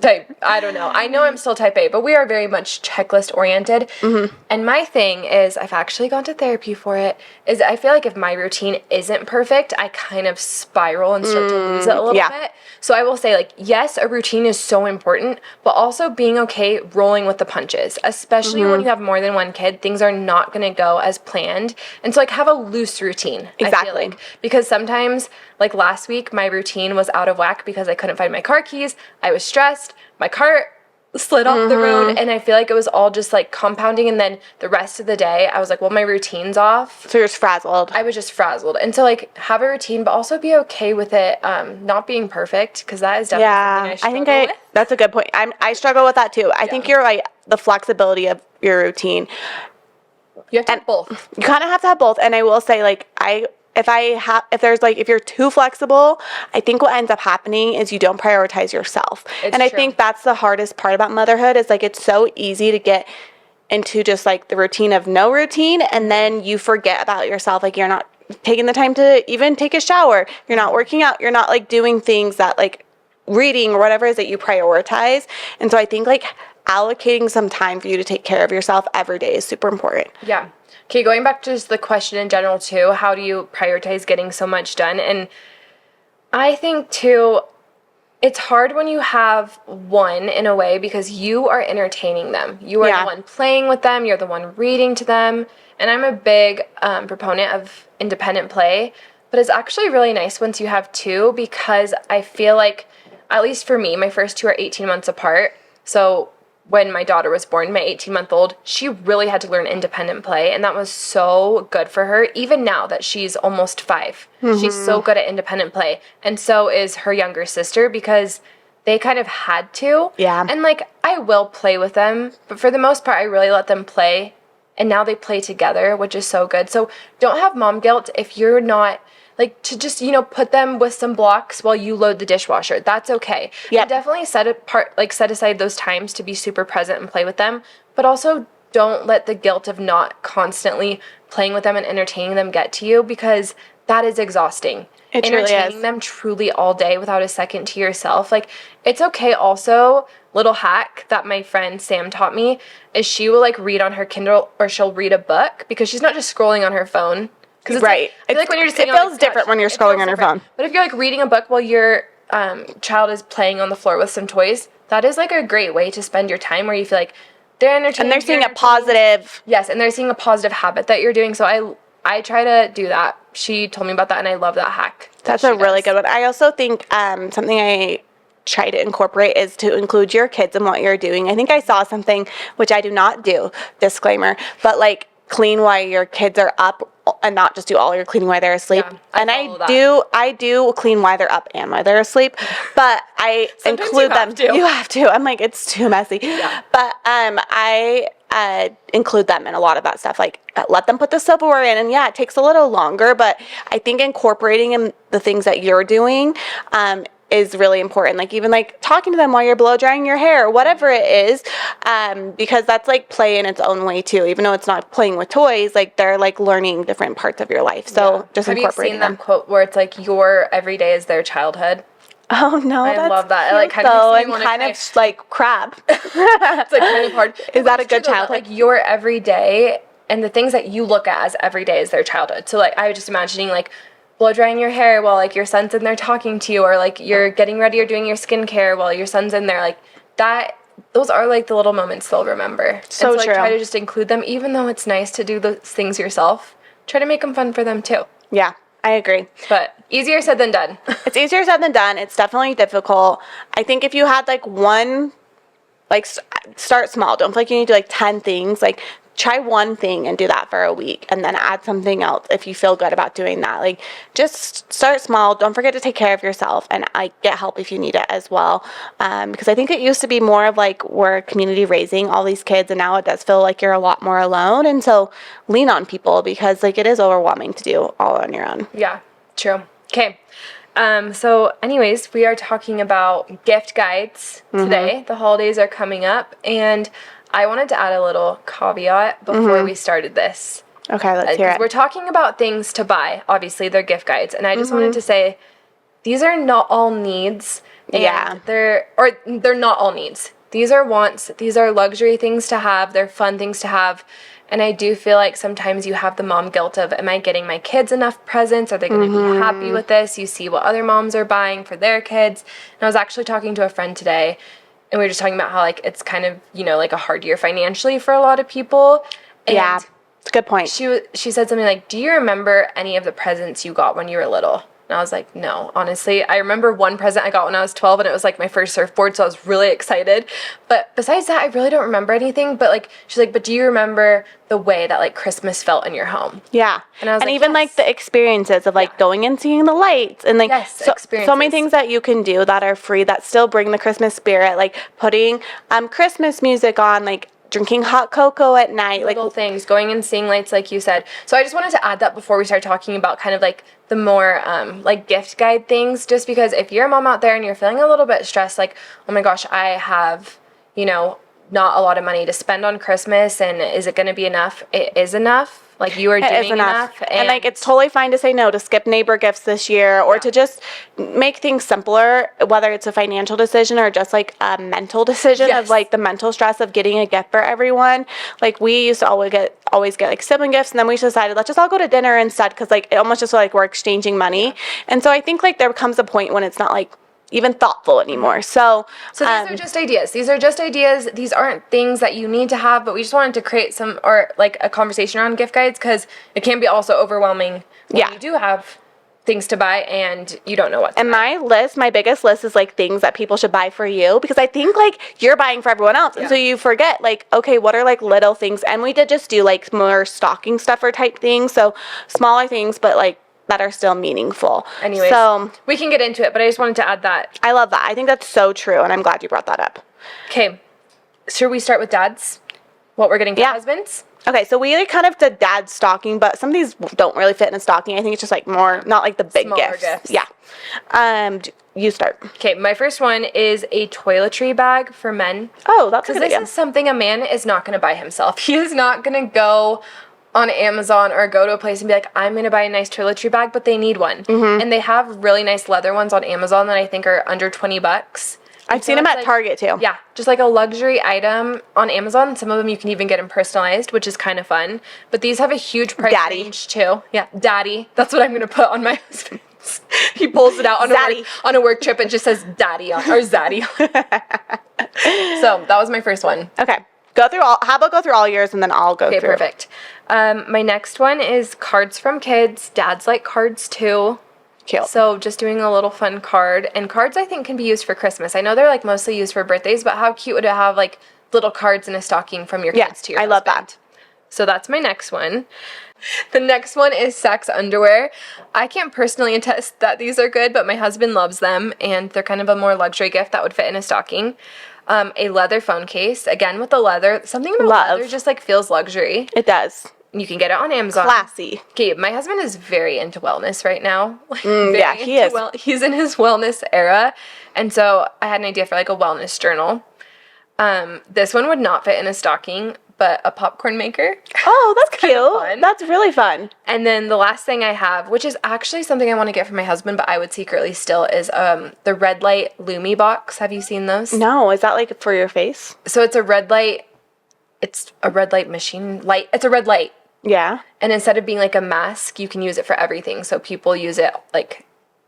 [SPEAKER 1] type, I don't know. I know I'm still type A, but we are very much checklist oriented. Mm-hmm. And my thing is, I've actually gone to therapy for it, is I feel like if my routine isn't perfect, I kind of spiral and start to lose it a little bit. So I will say, like, yes, a routine is so important, but also being okay rolling with the punches, especially when you have more than one kid. Things are not going to go as planned. And so, like, have a loose routine.
[SPEAKER 2] Exactly.
[SPEAKER 1] I feel like. Because sometimes, like last week, my routine was out of whack because I couldn't find my car keys. I was stressed. My car slid off the road, and I feel like it was all just like compounding. And then the rest of the day I was like, well, my routine's off,
[SPEAKER 2] so you're just frazzled.
[SPEAKER 1] I was just frazzled. And so, like, have a routine, but also be okay with it not being perfect, because that is definitely something I struggle with.
[SPEAKER 2] That's a good point. I struggle with that too. I think you're right. The flexibility of your routine,
[SPEAKER 1] you have to have both.
[SPEAKER 2] You kind of have to have both. And I will say, like, if you're too flexible, I think what ends up happening is you don't prioritize yourself. I think that's the hardest part about motherhood, is like it's so easy to get into just like the routine of no routine, and then you forget about yourself. Like, you're not taking the time to even take a shower, you're not working out, you're not like doing things that, like, reading or whatever it is that you prioritize. And so I think like allocating some time for you to take care of yourself every day is super important.
[SPEAKER 1] Yeah. Okay, going back to just the question in general too, how do you prioritize getting so much done? And I think too, it's hard when you have one, in a way, because you are entertaining them. You are the one playing with them. You're the one reading to them. And I'm a big proponent of independent play, but it's actually really nice once you have two, because I feel like, at least for me, my first two are 18 months apart. So when my daughter was born, my 18-month-old, she really had to learn independent play, and that was so good for her. Even now that she's almost 5, she's so good at independent play, and so is her younger sister, because they kind of had to. Yeah. And, like, I will play with them, but for the most part, I really let them play, and now they play together, which is so good. So don't have mom guilt if you're not... Like, to just, put them with some blocks while you load the dishwasher. That's okay. Yeah. Definitely set aside those times to be super present and play with them. But also don't let the guilt of not constantly playing with them and entertaining them get to you, because that is exhausting.
[SPEAKER 2] It truly is.
[SPEAKER 1] Entertaining them truly all day without a second to yourself. Like, it's okay also, little hack that my friend Sam taught me, is she will, like, read on her Kindle, or she'll read a book, because she's not just scrolling on her phone.
[SPEAKER 2] Right.
[SPEAKER 1] I feel like when you're just
[SPEAKER 2] it feels different when you're scrolling on your phone.
[SPEAKER 1] But if you're, like, reading a book while your child is playing on the floor with some toys, that is, like, a great way to spend your time, where you feel like they're entertained.
[SPEAKER 2] And they're seeing a positive...
[SPEAKER 1] Yes, and they're seeing a positive habit that you're doing. So I try to do that. She told me about that, and I love that hack.
[SPEAKER 2] That's a really good one. I also think something I try to incorporate is to include your kids in what you're doing. I think I saw something, which I do not do, disclaimer, but, like, clean while your kids are up, and not just do all your cleaning while they're asleep. Yeah, I do clean while they're up and while they're asleep, but I include them. You have to. I'm like, it's too messy. Yeah. But I include them in a lot of that stuff. Like, let them put the silverware in, and yeah, it takes a little longer, but I think incorporating in the things that you're doing is really important. Like, even like talking to them while you're blow drying your hair or whatever it is, because that's like play in its own way too. Even though it's not playing with toys, like they're like learning different parts of your life. So just
[SPEAKER 1] have
[SPEAKER 2] incorporating
[SPEAKER 1] you seen that quote where it's like your every day is their childhood?
[SPEAKER 2] Oh no,
[SPEAKER 1] I
[SPEAKER 2] that's
[SPEAKER 1] love that.
[SPEAKER 2] cute,
[SPEAKER 1] It like kind
[SPEAKER 2] though,
[SPEAKER 1] of makes
[SPEAKER 2] and
[SPEAKER 1] me want
[SPEAKER 2] kind
[SPEAKER 1] to
[SPEAKER 2] of like crab.
[SPEAKER 1] it's like kind of hard.
[SPEAKER 2] Is that a good
[SPEAKER 1] True, though,
[SPEAKER 2] childhood?
[SPEAKER 1] like your everyday and the things that you look at as everyday is their childhood. So like I was just imagining like blow drying your hair while like your son's in there talking to you, or like you're getting ready or doing your skincare while your son's in there. Like that, those are like the little moments they'll remember.
[SPEAKER 2] So
[SPEAKER 1] like
[SPEAKER 2] true.
[SPEAKER 1] try to just include them, even though it's nice to do those things yourself. Try to make them fun for them too.
[SPEAKER 2] Yeah, I agree.
[SPEAKER 1] But easier said than done.
[SPEAKER 2] It's easier said than done. It's definitely difficult. I think if you had like one, like start small. Don't feel like you need to do like 10 things. Like try one thing and do that for a week, and then add something else if you feel good about doing that. Like just start small. Don't forget to take care of yourself, and get help if you need it as well. Because I think it used to be more of like we're community raising all these kids, and now it does feel like you're a lot more alone. And so lean on people, because like it is overwhelming to do all on your own.
[SPEAKER 1] Yeah, true. Okay. So anyways, we are talking about gift guides today. The holidays are coming up, and I wanted to add a little caveat before we started this.
[SPEAKER 2] Okay, let's hear it.
[SPEAKER 1] We're talking about things to buy. Obviously, they're gift guides, and I just wanted to say these are not all needs. And they're not all needs. These are wants. These are luxury things to have. They're fun things to have. And I do feel like sometimes you have the mom guilt of, am I getting my kids enough presents? Are they going to be happy with this? You see what other moms are buying for their kids. And I was actually talking to a friend today, and we were just talking about how like it's kind of, like a hard year financially for a lot of people. And
[SPEAKER 2] yeah, it's a good point.
[SPEAKER 1] she said something like, do you remember any of the presents you got when you were little? And I was like, no, honestly. I remember one present I got when I was 12, and it was like my first surfboard, so I was really excited. But besides that, I really don't remember anything. But like, she's like, but do you remember the way that like Christmas felt in your home?
[SPEAKER 2] Yeah.
[SPEAKER 1] And I was like,
[SPEAKER 2] even
[SPEAKER 1] yes.
[SPEAKER 2] like the experiences of like going and seeing the lights, and like so many things that you can do that are free that still bring the Christmas spirit, like putting Christmas music on, like drinking hot cocoa at night,
[SPEAKER 1] Little things, going and seeing lights, like you said. So I just wanted to add that before we start talking about kind of like the more like gift guide things, just because if you're a mom out there and you're feeling a little bit stressed, like, oh my gosh, I have, not a lot of money to spend on Christmas, and is it going to be enough? It is enough. Like, you are doing enough.
[SPEAKER 2] And like, it's totally fine to say no, to skip neighbor gifts this year, or to just make things simpler, whether it's a financial decision or just like a mental decision of like the mental stress of getting a gift for everyone. Like, we used to always get like sibling gifts, and then we just decided, let's just all go to dinner instead, because like it almost just like we're exchanging money. And so I think like there comes a point when it's not like even thoughtful anymore. So
[SPEAKER 1] these are just ideas. These aren't things that you need to have, but we just wanted to create some, or like a conversation around gift guides, because it can be also overwhelming when you do have things to buy and you don't know what to buy.
[SPEAKER 2] My biggest list is like things that people should buy for you, because I think like you're buying for everyone else, and so you forget like, okay, what are like little things? And we did just do like more stocking stuffer type things, so smaller things, but like that are still meaningful.
[SPEAKER 1] Anyways, so we can get into it, but I just wanted to add that.
[SPEAKER 2] I love that. I think that's so true, and I'm glad you brought that up.
[SPEAKER 1] Okay, should we start with dads? What we're getting for husbands?
[SPEAKER 2] Okay, so we like kind of did dad's stocking, but some of these don't really fit in a stocking. I think it's just like more, not like the big
[SPEAKER 1] smaller
[SPEAKER 2] gifts. Yeah. You start.
[SPEAKER 1] Okay, my first one is a toiletry bag for men.
[SPEAKER 2] Oh, that's a good idea.
[SPEAKER 1] Because this is something a man is not going to buy himself. He is not going to go on Amazon or go to a place and be like, I'm going to buy a nice toiletry bag, but they need one. And they have really nice leather ones on Amazon that I think are under $20.
[SPEAKER 2] I've seen them at Target too.
[SPEAKER 1] Yeah, just like a luxury item on Amazon. Some of them you can even get them personalized, which is kind of fun. But these have a huge price range too. Yeah, Daddy. That's what I'm going to put on my husband's. He pulls it out on a work trip and just says Daddy on, or Zaddy. So that was my first one.
[SPEAKER 2] Okay. How about go through all yours, and then I'll go through.
[SPEAKER 1] Okay, perfect. My next one is cards from kids. Dads like cards too.
[SPEAKER 2] Cute.
[SPEAKER 1] So just doing a little fun card. And cards I think can be used for Christmas. I know they're like mostly used for birthdays, but how cute would it have like little cards in a stocking from your kids to your husband?
[SPEAKER 2] I love that.
[SPEAKER 1] So that's my next one. The next one is Sax underwear. I can't personally attest that these are good, but my husband loves them, and they're kind of a more luxury gift that would fit in a stocking. A leather phone case. Again, with the leather. Something about leather just, like, feels luxury.
[SPEAKER 2] It does.
[SPEAKER 1] You can get it on Amazon.
[SPEAKER 2] Classy.
[SPEAKER 1] Okay, my husband is very into wellness right now.
[SPEAKER 2] Yeah, he is.
[SPEAKER 1] He's in his wellness era. And so I had an idea for, like, a wellness journal. This one would not fit in a stocking, but a popcorn maker.
[SPEAKER 2] Oh, that's cute. That's really fun.
[SPEAKER 1] And then the last thing I have, which is actually something I want to get for my husband, but I would secretly still, is the red light Lumi box. Have you seen those?
[SPEAKER 2] No, is that like for your face?
[SPEAKER 1] So it's a red light. It's a red light machine light. It's a red light.
[SPEAKER 2] Yeah.
[SPEAKER 1] And instead of being like a mask, you can use it for everything. So people use it like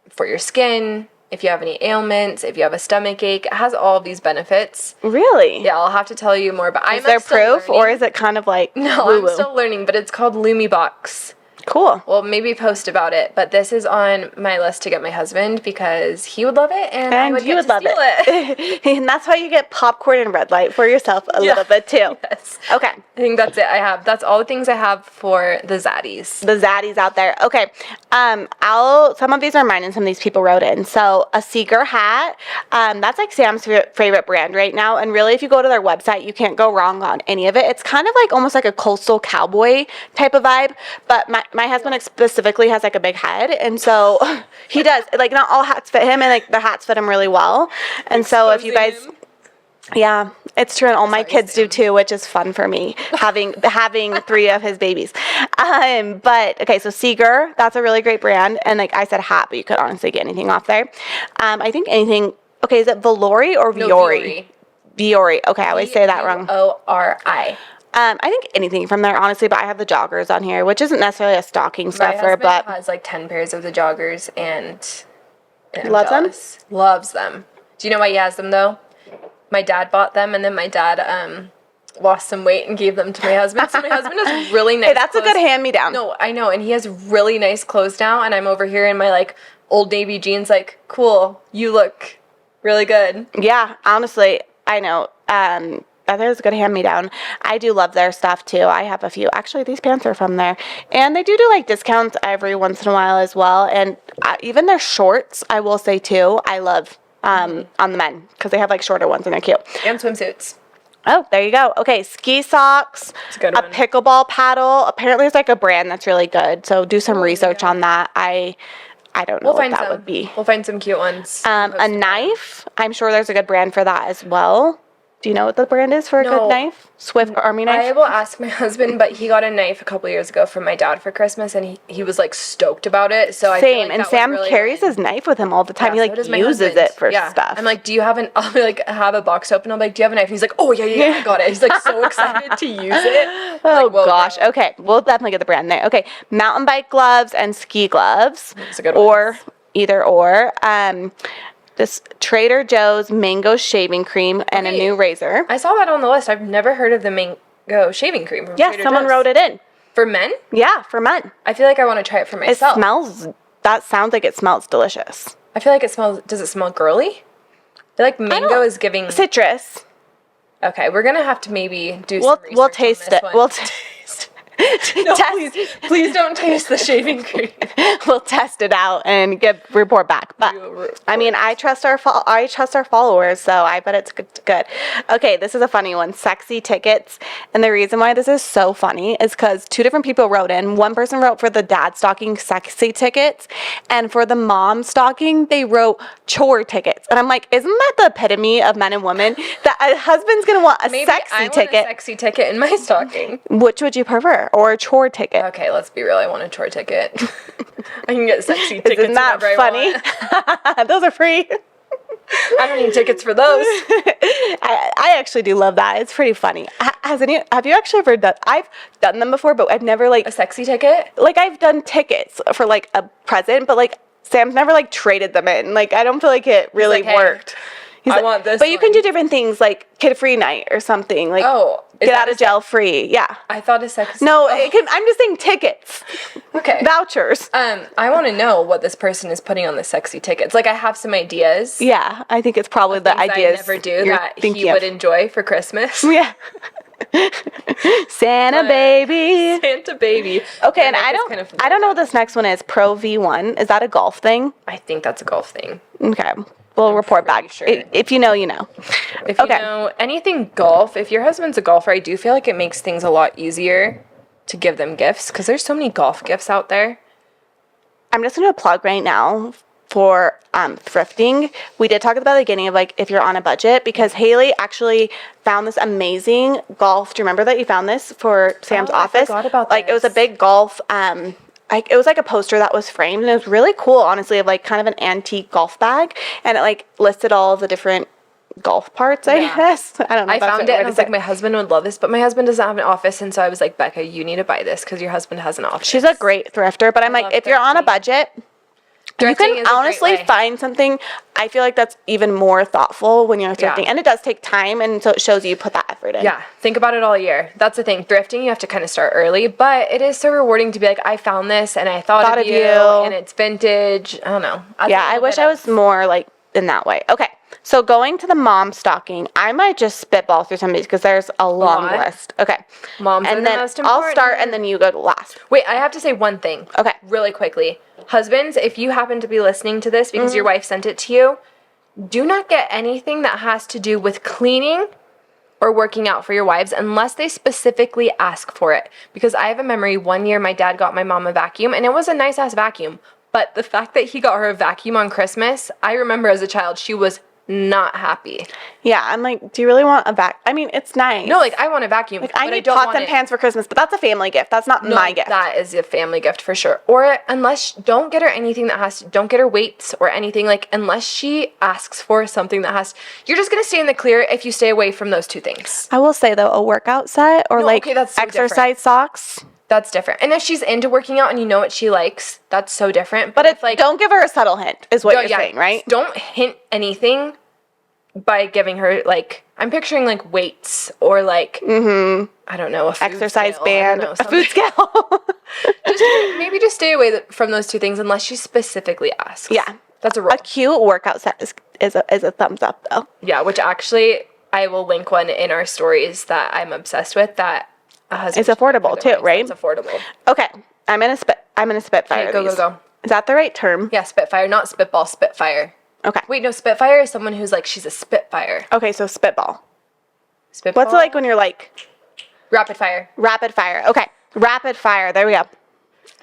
[SPEAKER 1] for your skin, if you have any ailments, if you have a stomach ache. It has all of these benefits.
[SPEAKER 2] Really?
[SPEAKER 1] Yeah, I'll have to tell you more. But
[SPEAKER 2] is there proof, or is it kind of like
[SPEAKER 1] no?
[SPEAKER 2] woo-woo?
[SPEAKER 1] I'm still learning, but it's called Lumi Box.
[SPEAKER 2] Cool.
[SPEAKER 1] Well, maybe post about it, but this is on my list to get my husband because he would love it and I would
[SPEAKER 2] you would love it. And that's why you get popcorn and red light for yourself a little bit too.
[SPEAKER 1] Yes.
[SPEAKER 2] Okay.
[SPEAKER 1] I think that's it. That's all the things I have for the zaddies.
[SPEAKER 2] The zaddies out there. Okay. Some of these are mine and some of these people wrote in. So a Seeger hat, that's like Sam's favorite brand right now. And really, if you go to their website, you can't go wrong on any of it. It's kind of like almost like a coastal cowboy type of vibe. But my husband specifically has like a big head. And so he does, like not all hats fit him and like the hats fit him really well. And so if you guys... Yeah, it's true, and all my kids do too, which is fun for me, having 3 of his babies. But okay, so Seeger, that's a really great brand, and like I said, hat, but you could honestly get anything off there. I think anything. Okay, is it Valori or Viori? Viori. Okay, I always say that wrong.
[SPEAKER 1] Ori.
[SPEAKER 2] I think anything from there, honestly, but I have the joggers on here, which isn't necessarily a stocking stuffer, but
[SPEAKER 1] has like 10 pairs of the joggers, and
[SPEAKER 2] loves them.
[SPEAKER 1] Loves them. Do you know why he has them though? My dad bought them, and then my dad lost some weight and gave them to my husband. So my husband has really nice.
[SPEAKER 2] Hey, that's clothes. A good hand-me-down.
[SPEAKER 1] No, I know, and he has really nice clothes now, and I'm over here in my like Old Navy jeans, like, cool, you look really good.
[SPEAKER 2] Yeah, honestly, I know. That is a good hand-me-down. I do love their stuff too. I have a few. Actually, these pants are from there, and they do like discounts every once in a while as well. And even their shorts, I will say too, I love. On the men, because they have like shorter ones and they're cute.
[SPEAKER 1] And swimsuits.
[SPEAKER 2] Oh, there you go. Okay, ski socks, a pickleball paddle. Apparently there's like a brand that's really good, so do some research on that. I don't know what that would be.
[SPEAKER 1] We'll find some cute ones.
[SPEAKER 2] A knife. I'm sure there's a good brand for that as well. Do you know what the brand is for a good knife? Swift Army knife?
[SPEAKER 1] I will ask my husband, but he got a knife a couple years ago from my dad for Christmas, and he was like stoked about it. So
[SPEAKER 2] Same, and Sam carries his knife with him all the time. He like uses it for stuff.
[SPEAKER 1] I'm like, do you have I'll be like, have a box open. I'm like, do you have a knife? And he's like, oh yeah, I got it. He's like so excited to use it.
[SPEAKER 2] Oh like, gosh. No. Okay, we'll definitely get the brand there. Okay, mountain bike gloves and ski gloves.
[SPEAKER 1] That's a good
[SPEAKER 2] one. Or either or. This Trader Joe's mango shaving cream and a new razor.
[SPEAKER 1] I saw that on the list. I've never heard of the mango shaving cream from Trader Joe's.
[SPEAKER 2] Someone wrote it in.
[SPEAKER 1] For men?
[SPEAKER 2] Yeah, for men.
[SPEAKER 1] I feel like I want to try it for myself.
[SPEAKER 2] That sounds like it smells delicious.
[SPEAKER 1] I feel like does it smell girly? I feel like mango is giving...
[SPEAKER 2] Citrus.
[SPEAKER 1] Okay, we're going to have to maybe do some research
[SPEAKER 2] We'll taste it.
[SPEAKER 1] We'll taste No, please don't taste the shaving cream.
[SPEAKER 2] We'll test it out and report back. But I mean, I trust our followers, so I bet it's good. Okay, this is a funny one. Sexy tickets, and the reason why this is so funny is because 2 different people wrote in. One person wrote for the dad stocking sexy tickets, and for the mom stocking they wrote chore tickets. And I'm like, isn't that the epitome of men and women? That a husband's gonna want a sexy ticket.
[SPEAKER 1] A sexy ticket in my stocking.
[SPEAKER 2] Which would you prefer? Or a chore ticket?
[SPEAKER 1] Okay, let's be real. I want a chore ticket. I can get sexy tickets.
[SPEAKER 2] Isn't that funny? Those are free.
[SPEAKER 1] I don't need tickets for those.
[SPEAKER 2] I actually do love that. It's pretty funny. Have you actually ever done? I've done them before, but I've never like
[SPEAKER 1] a sexy ticket.
[SPEAKER 2] Like I've done tickets for like a present, but like Sam's never like traded them in. Like I don't feel like it really worked.
[SPEAKER 1] I want this.
[SPEAKER 2] But you can do different things like kid-free night or something. Like get out of jail free. Yeah.
[SPEAKER 1] I thought a sexy.
[SPEAKER 2] No, I'm just saying tickets.
[SPEAKER 1] Okay.
[SPEAKER 2] Vouchers.
[SPEAKER 1] I want to know what this person is putting on the sexy tickets. Like I have some ideas.
[SPEAKER 2] Yeah, I think it's probably the ideas
[SPEAKER 1] I never do that he would enjoy for Christmas.
[SPEAKER 2] Yeah. Santa baby.
[SPEAKER 1] Santa baby.
[SPEAKER 2] Okay, and I don't know what this next one is. Pro V1. Is that a golf thing?
[SPEAKER 1] I think that's a golf thing.
[SPEAKER 2] Okay. We'll report back.
[SPEAKER 1] Sure.
[SPEAKER 2] If you know, you know.
[SPEAKER 1] If you know anything golf, if your husband's a golfer, I do feel like it makes things a lot easier to give them gifts because there's so many golf gifts out there.
[SPEAKER 2] I'm just going to plug right now for thrifting. We did talk about the beginning of like if you're on a budget because Haley actually found this amazing golf. Do you remember that you found this for Sam's office?
[SPEAKER 1] I forgot about
[SPEAKER 2] like it was a big golf it was like a poster that was framed and it was really cool, honestly, of like kind of an antique golf bag, and it like listed all of the different golf parts, I guess. I don't know.
[SPEAKER 1] I found it and I was like, my husband would love this, but my husband doesn't have an office, and so I was like, Becca, you need to buy this because your husband has an office.
[SPEAKER 2] She's a great thrifter, but I'm like, if you're on a budget, you can honestly find something. I feel like that's even more thoughtful when you're thrifting. And it does take time, and so it shows you put that effort in.
[SPEAKER 1] Yeah, think about it all year. That's the thing. Thrifting, you have to kind of start early, but it is so rewarding to be like, I found this, and I thought of you, and it's vintage. I don't know.
[SPEAKER 2] I wish I was more like in that way. Okay, so going to the mom stocking, I might just spitball through some of these because there's a long list. Okay.
[SPEAKER 1] Moms are the most important.
[SPEAKER 2] I'll start, and then you go to last.
[SPEAKER 1] Wait, I have to say one thing.
[SPEAKER 2] Okay.
[SPEAKER 1] Really quickly. Husbands, if you happen to be listening to this because your wife sent it to you, do not get anything that has to do with cleaning or working out for your wives unless they specifically ask for it. Because I have a memory, one year my dad got my mom a vacuum, and it was a nice-ass vacuum. But the fact that he got her a vacuum on Christmas, I remember as a child, she was not happy.
[SPEAKER 2] Yeah, I'm like, do you really want a vacuum? I mean, it's nice.
[SPEAKER 1] No, like, I want a vacuum.
[SPEAKER 2] Like, I need pots and pans for Christmas, but that's a family gift. That's not my gift.
[SPEAKER 1] That is a family gift for sure. Or don't get her anything that don't get her weights or anything, like, unless she asks for something that you're just going to stay in the clear if you stay away from those two things.
[SPEAKER 2] I will say, though, a workout set or
[SPEAKER 1] that's so
[SPEAKER 2] exercise
[SPEAKER 1] different.
[SPEAKER 2] Socks.
[SPEAKER 1] That's different. And if she's into working out and you know what she likes, that's so different.
[SPEAKER 2] But it's like, don't give her a subtle hint, is what you're saying, right?
[SPEAKER 1] Don't hint anything by giving her, like, I'm picturing, like, weights or, like, I don't know, a food
[SPEAKER 2] exercise
[SPEAKER 1] scale,
[SPEAKER 2] band, a food scale.
[SPEAKER 1] Maybe just stay away from those two things unless she specifically asks.
[SPEAKER 2] Yeah.
[SPEAKER 1] That's a rule.
[SPEAKER 2] A cute workout set is a thumbs up, though.
[SPEAKER 1] Yeah, which actually, I will link one in our stories that I'm obsessed with that
[SPEAKER 2] it's affordable too, right?
[SPEAKER 1] It's affordable.
[SPEAKER 2] Okay, I'm gonna spitfire these.
[SPEAKER 1] Go.
[SPEAKER 2] Is that the right term?
[SPEAKER 1] Yeah, spitfire, not spitball, spitfire.
[SPEAKER 2] Okay.
[SPEAKER 1] Wait, no, spitfire is someone who's like, she's a spitfire.
[SPEAKER 2] Okay, so spitball.
[SPEAKER 1] Spitball?
[SPEAKER 2] What's it like when you're like...
[SPEAKER 1] Rapid fire.
[SPEAKER 2] Rapid fire. Okay, rapid fire. There we go.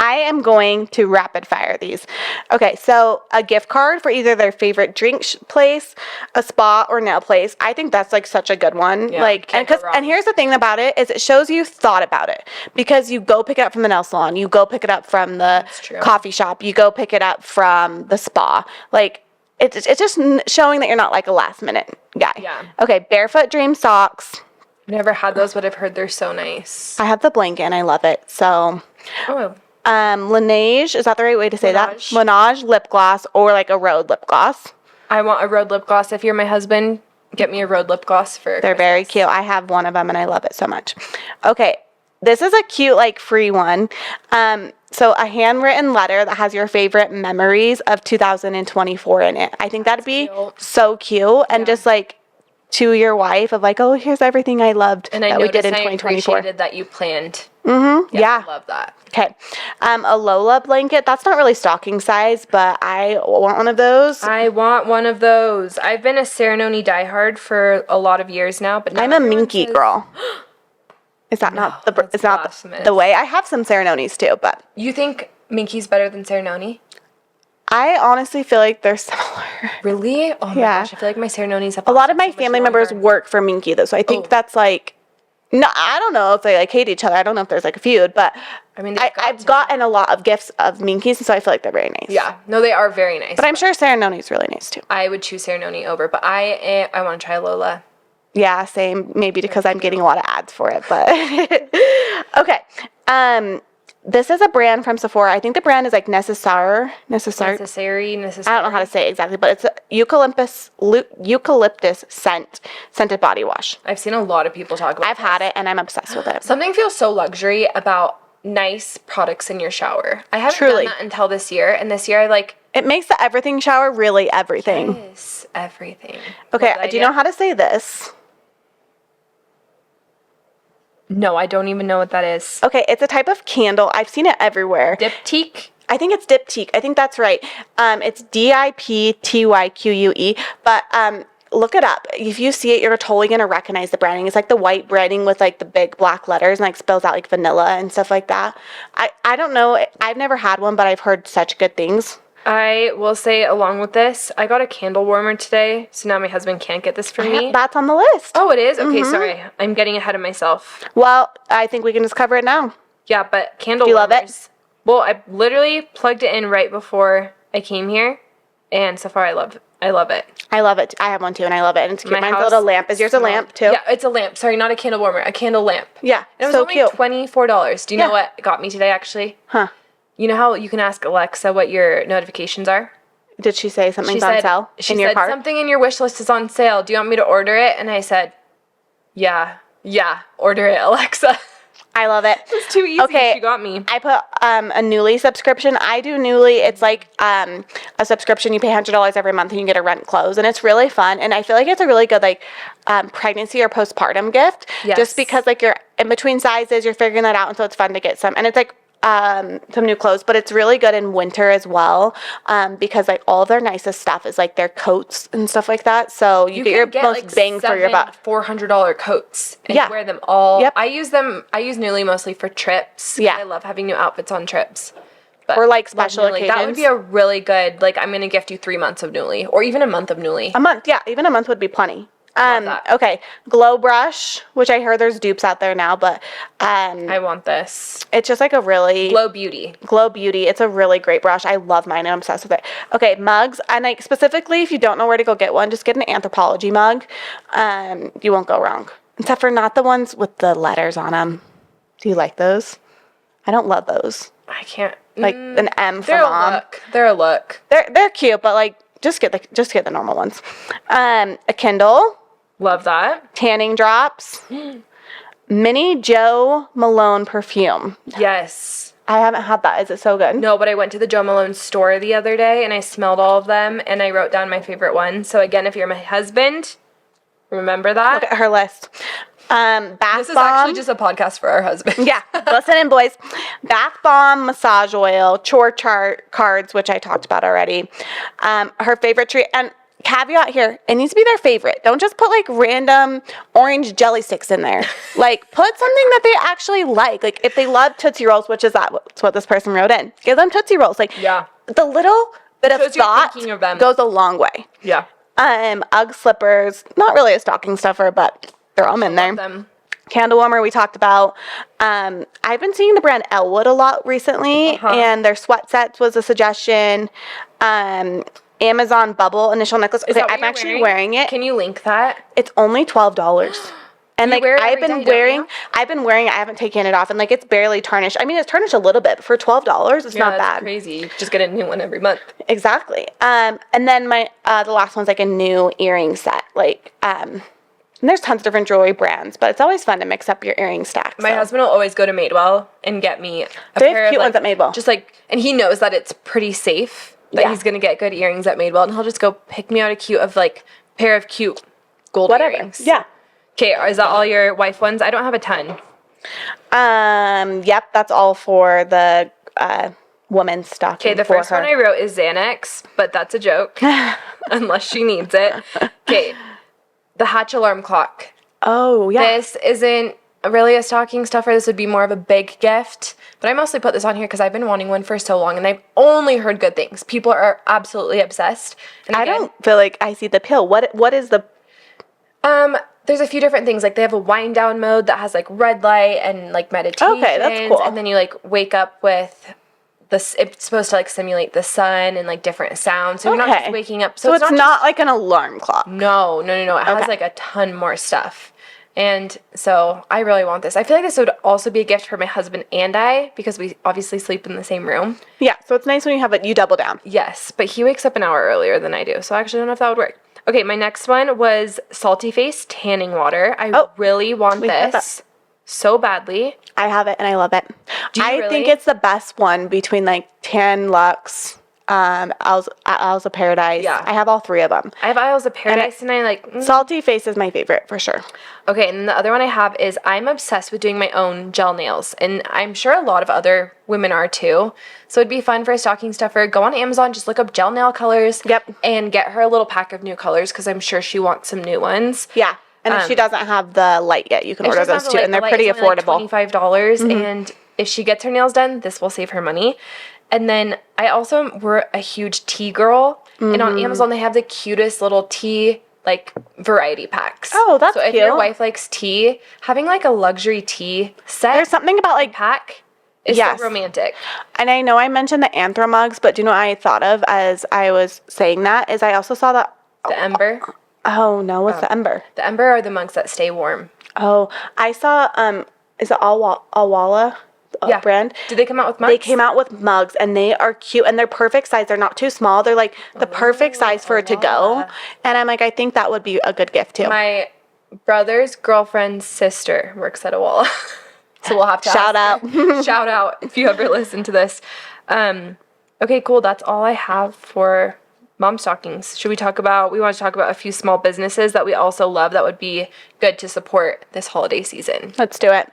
[SPEAKER 2] I am going to rapid fire these. Okay, so a gift card for either their favorite drink place, a spa, or nail place. I think that's like such a good one.
[SPEAKER 1] Yeah,
[SPEAKER 2] like, and here's the thing about it is it shows you thought about it because you go pick it up from the nail salon, you go pick it up from the coffee shop, you go pick it up from the spa. Like, it's just showing that you're not like a last minute guy.
[SPEAKER 1] Yeah.
[SPEAKER 2] Okay, Barefoot Dream socks.
[SPEAKER 1] Never had those, but I've heard they're so nice.
[SPEAKER 2] I have the blanket and I love it. So.
[SPEAKER 1] Oh.
[SPEAKER 2] Laneige, is that the right way to say that? Laneige lip gloss or like a Rhode lip gloss.
[SPEAKER 1] I want a Rhode lip gloss. If you're my husband, get me a Rhode lip gloss for
[SPEAKER 2] They're
[SPEAKER 1] Christmas.
[SPEAKER 2] very cute. I have one of them and I love it so much. Okay, this is a cute like free one. So a handwritten letter that has your favorite memories of 2024 in it. I think that'd be so cute and just like to your wife of like, oh, here's everything I loved
[SPEAKER 1] and
[SPEAKER 2] that we did in 2024.
[SPEAKER 1] I appreciated that you planned.
[SPEAKER 2] Yeah.
[SPEAKER 1] I love that.
[SPEAKER 2] Okay. A Lola blanket. That's not really stocking size, but I want one of those.
[SPEAKER 1] I want one of those. I've been a Serenoni diehard for a lot of years now, but
[SPEAKER 2] I'm a Minky girl. Is that not the way? I have some Serenonis too, but
[SPEAKER 1] you think Minky's better than Serenoni?
[SPEAKER 2] I honestly feel like they're similar.
[SPEAKER 1] Really? Oh my gosh, I feel like my Cerenonis have
[SPEAKER 2] a lot of my family members work for Minky though, so I think that's like, no, I don't know if they like hate each other. I don't know if there's like a feud, but
[SPEAKER 1] I mean,
[SPEAKER 2] I've gotten a lot of gifts of Minkies, so I feel like they're very nice.
[SPEAKER 1] Yeah, no, they are very nice.
[SPEAKER 2] But I'm sure Serenoni's really nice too.
[SPEAKER 1] I would choose Serenoni over, but I want to try Lola.
[SPEAKER 2] Yeah, same. Maybe because I'm getting a lot of ads for it, but okay. This is a brand from Sephora. I think the brand is like Necessary.
[SPEAKER 1] Necessary.
[SPEAKER 2] I don't know how to say it exactly, but it's a eucalyptus scented body wash.
[SPEAKER 1] I've seen a lot of people talk about
[SPEAKER 2] I've had it and I'm obsessed with it.
[SPEAKER 1] Something feels so luxury about nice products in your shower. I haven't done that until this year, and this year I like...
[SPEAKER 2] It makes the everything shower really everything.
[SPEAKER 1] Yes, everything.
[SPEAKER 2] Okay, do you know how to say this?
[SPEAKER 1] No, I don't even know what that is.
[SPEAKER 2] Okay, it's a type of candle. I've seen it everywhere.
[SPEAKER 1] Diptyque?
[SPEAKER 2] I think it's Diptyque. I think that's right. It's Diptyque, but look it up. If you see it, you're totally going to recognize the branding. It's like the white branding with like the big black letters and like spells out like vanilla and stuff like that. I don't know. I've never had one, but I've heard such good things.
[SPEAKER 1] I will say, along with this, I got a candle warmer today, so now my husband can't get this for me.
[SPEAKER 2] That's on the list.
[SPEAKER 1] Oh, it is? Okay, sorry. I'm getting ahead of myself.
[SPEAKER 2] Well, I think we can just cover it now.
[SPEAKER 1] Yeah, but candle
[SPEAKER 2] Do you love
[SPEAKER 1] warmers.
[SPEAKER 2] it?
[SPEAKER 1] Well, I literally plugged it in right before I came here, and so far I love it.
[SPEAKER 2] I love it. I have one too, and I love it. And it's cute.
[SPEAKER 1] My
[SPEAKER 2] Mine's a
[SPEAKER 1] house
[SPEAKER 2] little lamp. Is yours a lamp too?
[SPEAKER 1] Yeah, it's a lamp. Sorry, not a candle warmer. A candle lamp.
[SPEAKER 2] Yeah,
[SPEAKER 1] And it was
[SPEAKER 2] so
[SPEAKER 1] only
[SPEAKER 2] cute.
[SPEAKER 1] $24. Do you know what got me today, actually?
[SPEAKER 2] Huh.
[SPEAKER 1] You know how you can ask Alexa what your notifications are?
[SPEAKER 2] Did she say something's on sale in your
[SPEAKER 1] said,
[SPEAKER 2] cart?
[SPEAKER 1] something in your wish list is on sale. Do you want me to order it? And I said, yeah, order it, Alexa.
[SPEAKER 2] I love it.
[SPEAKER 1] It's too easy.
[SPEAKER 2] Okay,
[SPEAKER 1] She got me.
[SPEAKER 2] I put a Newly subscription. I do Newly. It's like a subscription. You pay $100 every month and you get to rent clothes, and it's really fun. And I feel like it's a really good like pregnancy or postpartum gift.
[SPEAKER 1] Yes.
[SPEAKER 2] Just because like you're in between sizes, you're figuring that out, and so it's fun to get some. And it's like some new clothes, but it's really good in winter as well, because like all of their nicest stuff is like their coats and stuff like that. So you get your most
[SPEAKER 1] like
[SPEAKER 2] bang for your buck.
[SPEAKER 1] $400 coats and
[SPEAKER 2] Yeah.
[SPEAKER 1] wear them all.
[SPEAKER 2] Yep.
[SPEAKER 1] I use Newly mostly for trips.
[SPEAKER 2] Yeah.
[SPEAKER 1] I love having new outfits on trips. But
[SPEAKER 2] Or like
[SPEAKER 1] love
[SPEAKER 2] special
[SPEAKER 1] Newly. That would
[SPEAKER 2] occasions.
[SPEAKER 1] be a really good, like, I'm going to gift you 3 months of Newly or even a month of Newly.
[SPEAKER 2] A month, yeah, even a month would be plenty.
[SPEAKER 1] that.
[SPEAKER 2] Okay, Glow Brush, which I heard there's dupes out there now, but
[SPEAKER 1] I want this.
[SPEAKER 2] it's just like a really
[SPEAKER 1] Glow Beauty.
[SPEAKER 2] Glow Beauty. It's a really great brush. I love mine. I'm obsessed with it. Okay, mugs. And like specifically, if you don't know where to go get one, just get an Anthropologie mug. You won't go wrong. Except for not the ones with the letters on them. Do you like those? I don't love those.
[SPEAKER 1] I can't.
[SPEAKER 2] Like an M for
[SPEAKER 1] They're
[SPEAKER 2] mom.
[SPEAKER 1] a look. They're a look.
[SPEAKER 2] They're cute, but like just get the normal ones. A Kindle.
[SPEAKER 1] Love that.
[SPEAKER 2] Tanning drops. Mini Joe Malone perfume.
[SPEAKER 1] Yes.
[SPEAKER 2] I haven't had that. Is it so good?
[SPEAKER 1] No, but I went to the Joe Malone store the other day and I smelled all of them and I wrote down my favorite one. So again, if you're my husband, remember that.
[SPEAKER 2] Look at her list. Bath
[SPEAKER 1] This is
[SPEAKER 2] bomb.
[SPEAKER 1] actually just a podcast for our husband.
[SPEAKER 2] Yeah, listen in, boys. Bath bomb, massage oil, chore chart cards, which I talked about already. Her favorite treat, and caveat here, it needs to be their favorite. Don't just put like random orange jelly sticks in there. Like put something that they actually like. Like if they love Tootsie Rolls, which is that's what this person wrote in. Give them Tootsie Rolls. Like
[SPEAKER 1] Yeah.
[SPEAKER 2] the little bit of
[SPEAKER 1] Shows you're
[SPEAKER 2] thought
[SPEAKER 1] thinking of them.
[SPEAKER 2] goes a long way.
[SPEAKER 1] Yeah.
[SPEAKER 2] Ugg slippers, not really a stocking stuffer, but throw them in there.
[SPEAKER 1] Them.
[SPEAKER 2] Candle warmer we talked about. I've been seeing the brand Elwood a lot recently, and their sweat sets was a suggestion. Amazon bubble initial necklace.
[SPEAKER 1] Is
[SPEAKER 2] Okay,
[SPEAKER 1] that what
[SPEAKER 2] I'm
[SPEAKER 1] you're
[SPEAKER 2] actually
[SPEAKER 1] wearing?
[SPEAKER 2] wearing it.
[SPEAKER 1] Can you link that?
[SPEAKER 2] It's only $12. And
[SPEAKER 1] You
[SPEAKER 2] like
[SPEAKER 1] wear it
[SPEAKER 2] I've
[SPEAKER 1] every
[SPEAKER 2] been
[SPEAKER 1] day, don't
[SPEAKER 2] wearing
[SPEAKER 1] you?
[SPEAKER 2] it, I haven't taken it off, and like it's barely tarnished. I mean, it's tarnished a little bit, but for $12, it's not
[SPEAKER 1] that's
[SPEAKER 2] bad.
[SPEAKER 1] crazy. You just get a new one every month.
[SPEAKER 2] Exactly. And then my the last one's like a new earring set. Like and there's tons of different jewelry brands, but it's always fun to mix up your earring stacks.
[SPEAKER 1] My husband will always go to Madewell and get me a
[SPEAKER 2] They have
[SPEAKER 1] pair of
[SPEAKER 2] cute
[SPEAKER 1] like,
[SPEAKER 2] ones at Madewell.
[SPEAKER 1] Just like, and he knows that it's pretty safe that
[SPEAKER 2] Yeah.
[SPEAKER 1] he's gonna get good earrings at Madewell, and he'll just go pick me out a pair of cute gold
[SPEAKER 2] Whatever.
[SPEAKER 1] earrings.
[SPEAKER 2] Yeah.
[SPEAKER 1] Okay, is that all your wife ones? I don't have a ton.
[SPEAKER 2] Yep, that's all for the woman's stocking.
[SPEAKER 1] Okay, the
[SPEAKER 2] for
[SPEAKER 1] first
[SPEAKER 2] her.
[SPEAKER 1] one I wrote is Xanax, but that's a joke, unless she needs it. Okay, the Hatch alarm clock.
[SPEAKER 2] Oh, yeah.
[SPEAKER 1] This isn't really a stocking stuffer. This would be more of a big gift. But I mostly put this on here because I've been wanting one for so long, and I've only heard good things. People are absolutely obsessed. And
[SPEAKER 2] I
[SPEAKER 1] again,
[SPEAKER 2] don't feel like I see the appeal. What is the...
[SPEAKER 1] there's a few different things. Like they have a wind down mode that has like red light and like meditation.
[SPEAKER 2] Okay, that's cool.
[SPEAKER 1] And then you like wake up with this. It's supposed to like simulate the sun and like different sounds. So you're not just waking up.
[SPEAKER 2] So it's not like an alarm clock.
[SPEAKER 1] No. It has like a ton more stuff. And so I really want this. I feel like this would also be a gift for my husband and I because we obviously sleep in the same room.
[SPEAKER 2] Yeah, so it's nice when you have it, you double down.
[SPEAKER 1] Yes, but he wakes up an hour earlier than I do. So I actually don't know if that would work. Okay, my next one was Salty Face Tanning Water. I really want this so badly.
[SPEAKER 2] I have it and I love it.
[SPEAKER 1] Do you
[SPEAKER 2] I
[SPEAKER 1] really?
[SPEAKER 2] think it's the best one between like Tan Luxe, Isles of Paradise.
[SPEAKER 1] Yeah.
[SPEAKER 2] I have all 3 of them.
[SPEAKER 1] I have Isles of Paradise, and I like...
[SPEAKER 2] Salty Face is my favorite, for sure.
[SPEAKER 1] Okay, and the other one I have is I'm obsessed with doing my own gel nails, and I'm sure a lot of other women are too. So it'd be fun for a stocking stuffer. Go on Amazon, just look up gel nail colors.
[SPEAKER 2] Yep.
[SPEAKER 1] And get her a little pack of new colors, because I'm sure she wants some new ones.
[SPEAKER 2] Yeah. And if she doesn't have the light yet, you can order those too, and they're pretty affordable.
[SPEAKER 1] Like $25, and if she gets her nails done, this will save her money. And then I also were a huge tea girl, and on Amazon they have the cutest little tea like variety packs.
[SPEAKER 2] Oh, that's
[SPEAKER 1] so if
[SPEAKER 2] cute.
[SPEAKER 1] your wife likes tea, having like a luxury tea set.
[SPEAKER 2] There's something about like
[SPEAKER 1] pack is so romantic.
[SPEAKER 2] And I know I mentioned the Anthro mugs, but do you know what I thought of as I was saying that is I also saw that
[SPEAKER 1] The Ember.
[SPEAKER 2] Oh no, what's the Ember?
[SPEAKER 1] The Ember are the mugs that stay warm.
[SPEAKER 2] Oh, I saw is it Awala? Brand.
[SPEAKER 1] Did they come out with mugs?
[SPEAKER 2] They came out with mugs, and they are cute, and they're perfect size. They're not too small. They're like the perfect size for it to go. And I'm like, I think that would be a good gift too.
[SPEAKER 1] My brother's girlfriend's sister works at Awala. So we'll have to
[SPEAKER 2] shout out.
[SPEAKER 1] Shout out if you ever listen to this. Okay, cool. That's all I have for mom stockings. We want to talk about a few small businesses that we also love that would be good to support this holiday season.
[SPEAKER 2] Let's do it.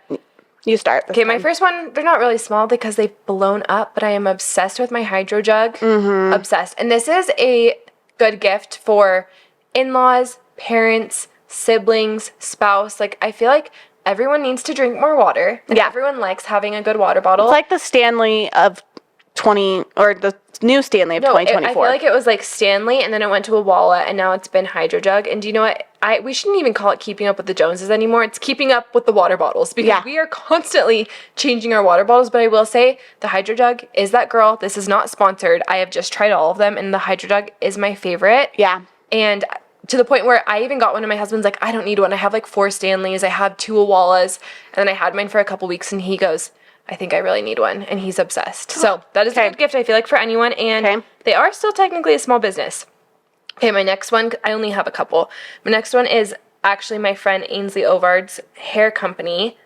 [SPEAKER 2] You start.
[SPEAKER 1] Okay, my first one, they're not really small because they've blown up, but I am obsessed with my hydro jug. Obsessed. And this is a good gift for in-laws, parents, siblings, spouse. Like, I feel like everyone needs to drink more water. And everyone likes having a good water bottle.
[SPEAKER 2] It's like the Stanley of the new Stanley of 2024.
[SPEAKER 1] I feel like it was like Stanley, and then it went to a wallet, and now it's been Hydro Jug. And do you know what? We shouldn't even call it Keeping Up with the Joneses anymore. It's Keeping Up with the Water Bottles, because we are constantly changing our water bottles. But I will say the Hydro Jug is that girl. This is not sponsored. I have just tried all of them, and the Hydro Jug is my favorite.
[SPEAKER 2] Yeah.
[SPEAKER 1] And to the point where I even got one, and my husband's like, I don't need one. I have like 4 Stanleys. I have 2 Awalas. And then I had mine for a couple weeks, and he goes, I think I really need one, and he's obsessed. So that is a good gift, I feel like, for anyone, and they are still technically a small business. Okay, my next one, I only have a couple. My next one is actually my friend Ainsley Ovard's hair company,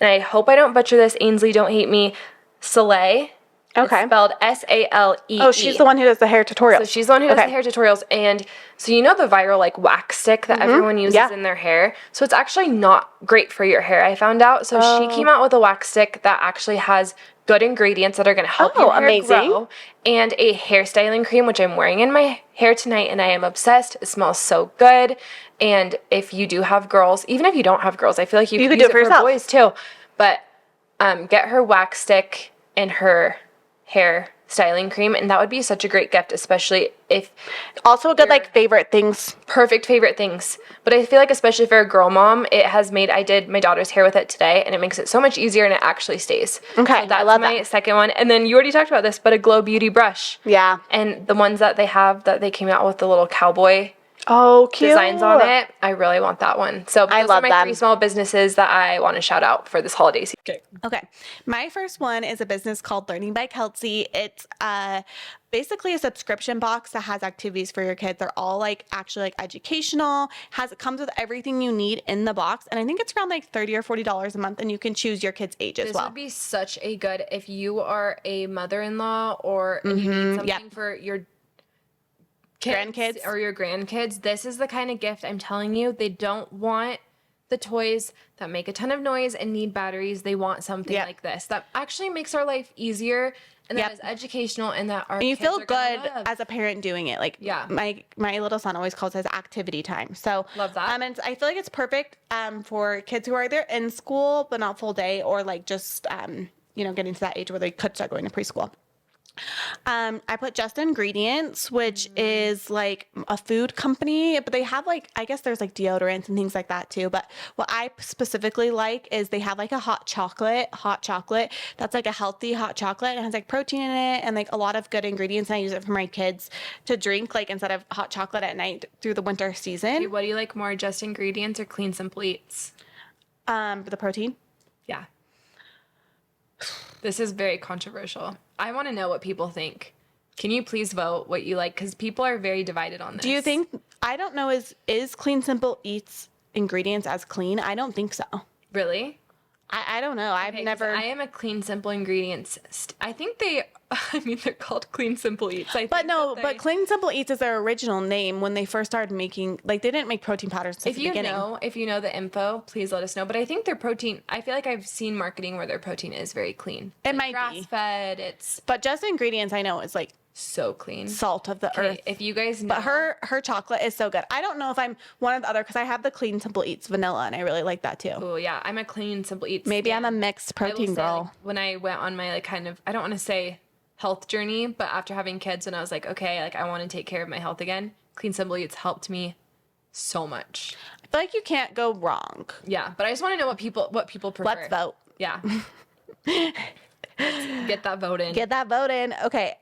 [SPEAKER 1] and I hope I don't butcher this. Ainsley, don't hate me. Soleil.
[SPEAKER 2] Okay.
[SPEAKER 1] It's spelled S-A-L-E-E.
[SPEAKER 2] Oh, she's the one who does the hair tutorials.
[SPEAKER 1] So she's the one who does the hair tutorials. And so you know the viral like wax stick that everyone uses in their hair? So it's actually not great for your hair, I found out. So she came out with a wax stick that actually has good ingredients that are going to help your hair grow. And a hairstyling cream, which I'm wearing in my hair tonight, and I am obsessed. It smells so good. And if you do have girls, even if you don't have girls, I feel like you could use it for boys too. But get her wax stick and her hair styling cream, and that would be such a great gift, especially if
[SPEAKER 2] also a good like favorite things.
[SPEAKER 1] Perfect favorite things. But I feel like especially for a girl mom, it has made, I did my daughter's hair with it today, and it makes it so much easier, and it actually stays.
[SPEAKER 2] Okay,
[SPEAKER 1] so that's my second one. And then you already talked about this, but a Glow Beauty brush.
[SPEAKER 2] Yeah.
[SPEAKER 1] And the ones that they have that they came out with the little cowboy
[SPEAKER 2] cute
[SPEAKER 1] designs on it, I really want that one. So
[SPEAKER 2] I
[SPEAKER 1] those
[SPEAKER 2] love
[SPEAKER 1] are my 3 small businesses that I want to shout out for this holiday season.
[SPEAKER 2] Okay. My first one is a business called Learning by Kelsey. It's basically a subscription box that has activities for your kids. They're all like actually like educational. It comes with everything you need in the box, and I think it's around like $30 or $40 a month, and you can choose your kid's age as well.
[SPEAKER 1] This would be such a good if you are a mother-in-law or if you need something for your
[SPEAKER 2] grandkids
[SPEAKER 1] or your grandkids. This is the kind of gift I'm telling you. They don't want the toys that make a ton of noise and need batteries. They want something like this that actually makes our life easier, and that is educational, and that our
[SPEAKER 2] and you
[SPEAKER 1] kids
[SPEAKER 2] feel
[SPEAKER 1] are gonna
[SPEAKER 2] good
[SPEAKER 1] love.
[SPEAKER 2] as a parent doing it. Like my little son always calls it activity time. So
[SPEAKER 1] love that.
[SPEAKER 2] And I feel like it's perfect for kids who are either in school but not full day, or like just getting to that age where they could start going to preschool. I put Just Ingredients, which is like a food company, but they have like, I guess there's like deodorants and things like that too. But what I specifically like is they have like a hot chocolate that's like a healthy hot chocolate, and it has like protein in it and like a lot of good ingredients. And I use it for my kids to drink like instead of hot chocolate at night through the winter season.
[SPEAKER 1] Okay, what do you like more, Just Ingredients or Clean Simple Eats?
[SPEAKER 2] The protein.
[SPEAKER 1] Yeah. This is very controversial. I want to know what people think. Can you please vote what you like? Because people are very divided on this.
[SPEAKER 2] Do you think, I don't know, is Clean Simple Eats ingredients as clean? I don't think so.
[SPEAKER 1] Really?
[SPEAKER 2] I don't know. I've
[SPEAKER 1] Okay, 'cause
[SPEAKER 2] never.
[SPEAKER 1] I am a clean, simple ingredients. I think they. I mean, they're called Clean Simple Eats. I
[SPEAKER 2] But
[SPEAKER 1] think
[SPEAKER 2] no,
[SPEAKER 1] that they-
[SPEAKER 2] but Clean Simple Eats is their original name when they first started making, like, they didn't make protein powders since
[SPEAKER 1] If
[SPEAKER 2] the
[SPEAKER 1] you
[SPEAKER 2] beginning.
[SPEAKER 1] know, if you know the info, please let us know. But I think their protein. I feel like I've seen marketing where their protein is very clean.
[SPEAKER 2] It
[SPEAKER 1] Like
[SPEAKER 2] might be.
[SPEAKER 1] grass fed. It's
[SPEAKER 2] But just ingredients, I know, is like
[SPEAKER 1] so clean.
[SPEAKER 2] salt of the
[SPEAKER 1] Okay,
[SPEAKER 2] earth.
[SPEAKER 1] if you guys know,
[SPEAKER 2] But her chocolate is so good. I don't know if I'm one of the other, because I have the Clean Simple Eats vanilla, and I really like that too.
[SPEAKER 1] oh yeah, I'm a Clean Simple Eats.
[SPEAKER 2] Maybe I'm a
[SPEAKER 1] stan.
[SPEAKER 2] mixed
[SPEAKER 1] I will
[SPEAKER 2] protein
[SPEAKER 1] say,
[SPEAKER 2] girl.
[SPEAKER 1] like, when I went on my like kind of, I don't want to say health journey, but after having kids, and I was like, okay, like I want to take care of my health again. Clean Simple Eats helped me so much.
[SPEAKER 2] I feel like you can't go wrong.
[SPEAKER 1] Yeah, but I just want to know what people prefer.
[SPEAKER 2] Let's vote.
[SPEAKER 1] Yeah. Let's get that vote in.
[SPEAKER 2] Get that vote in. Okay.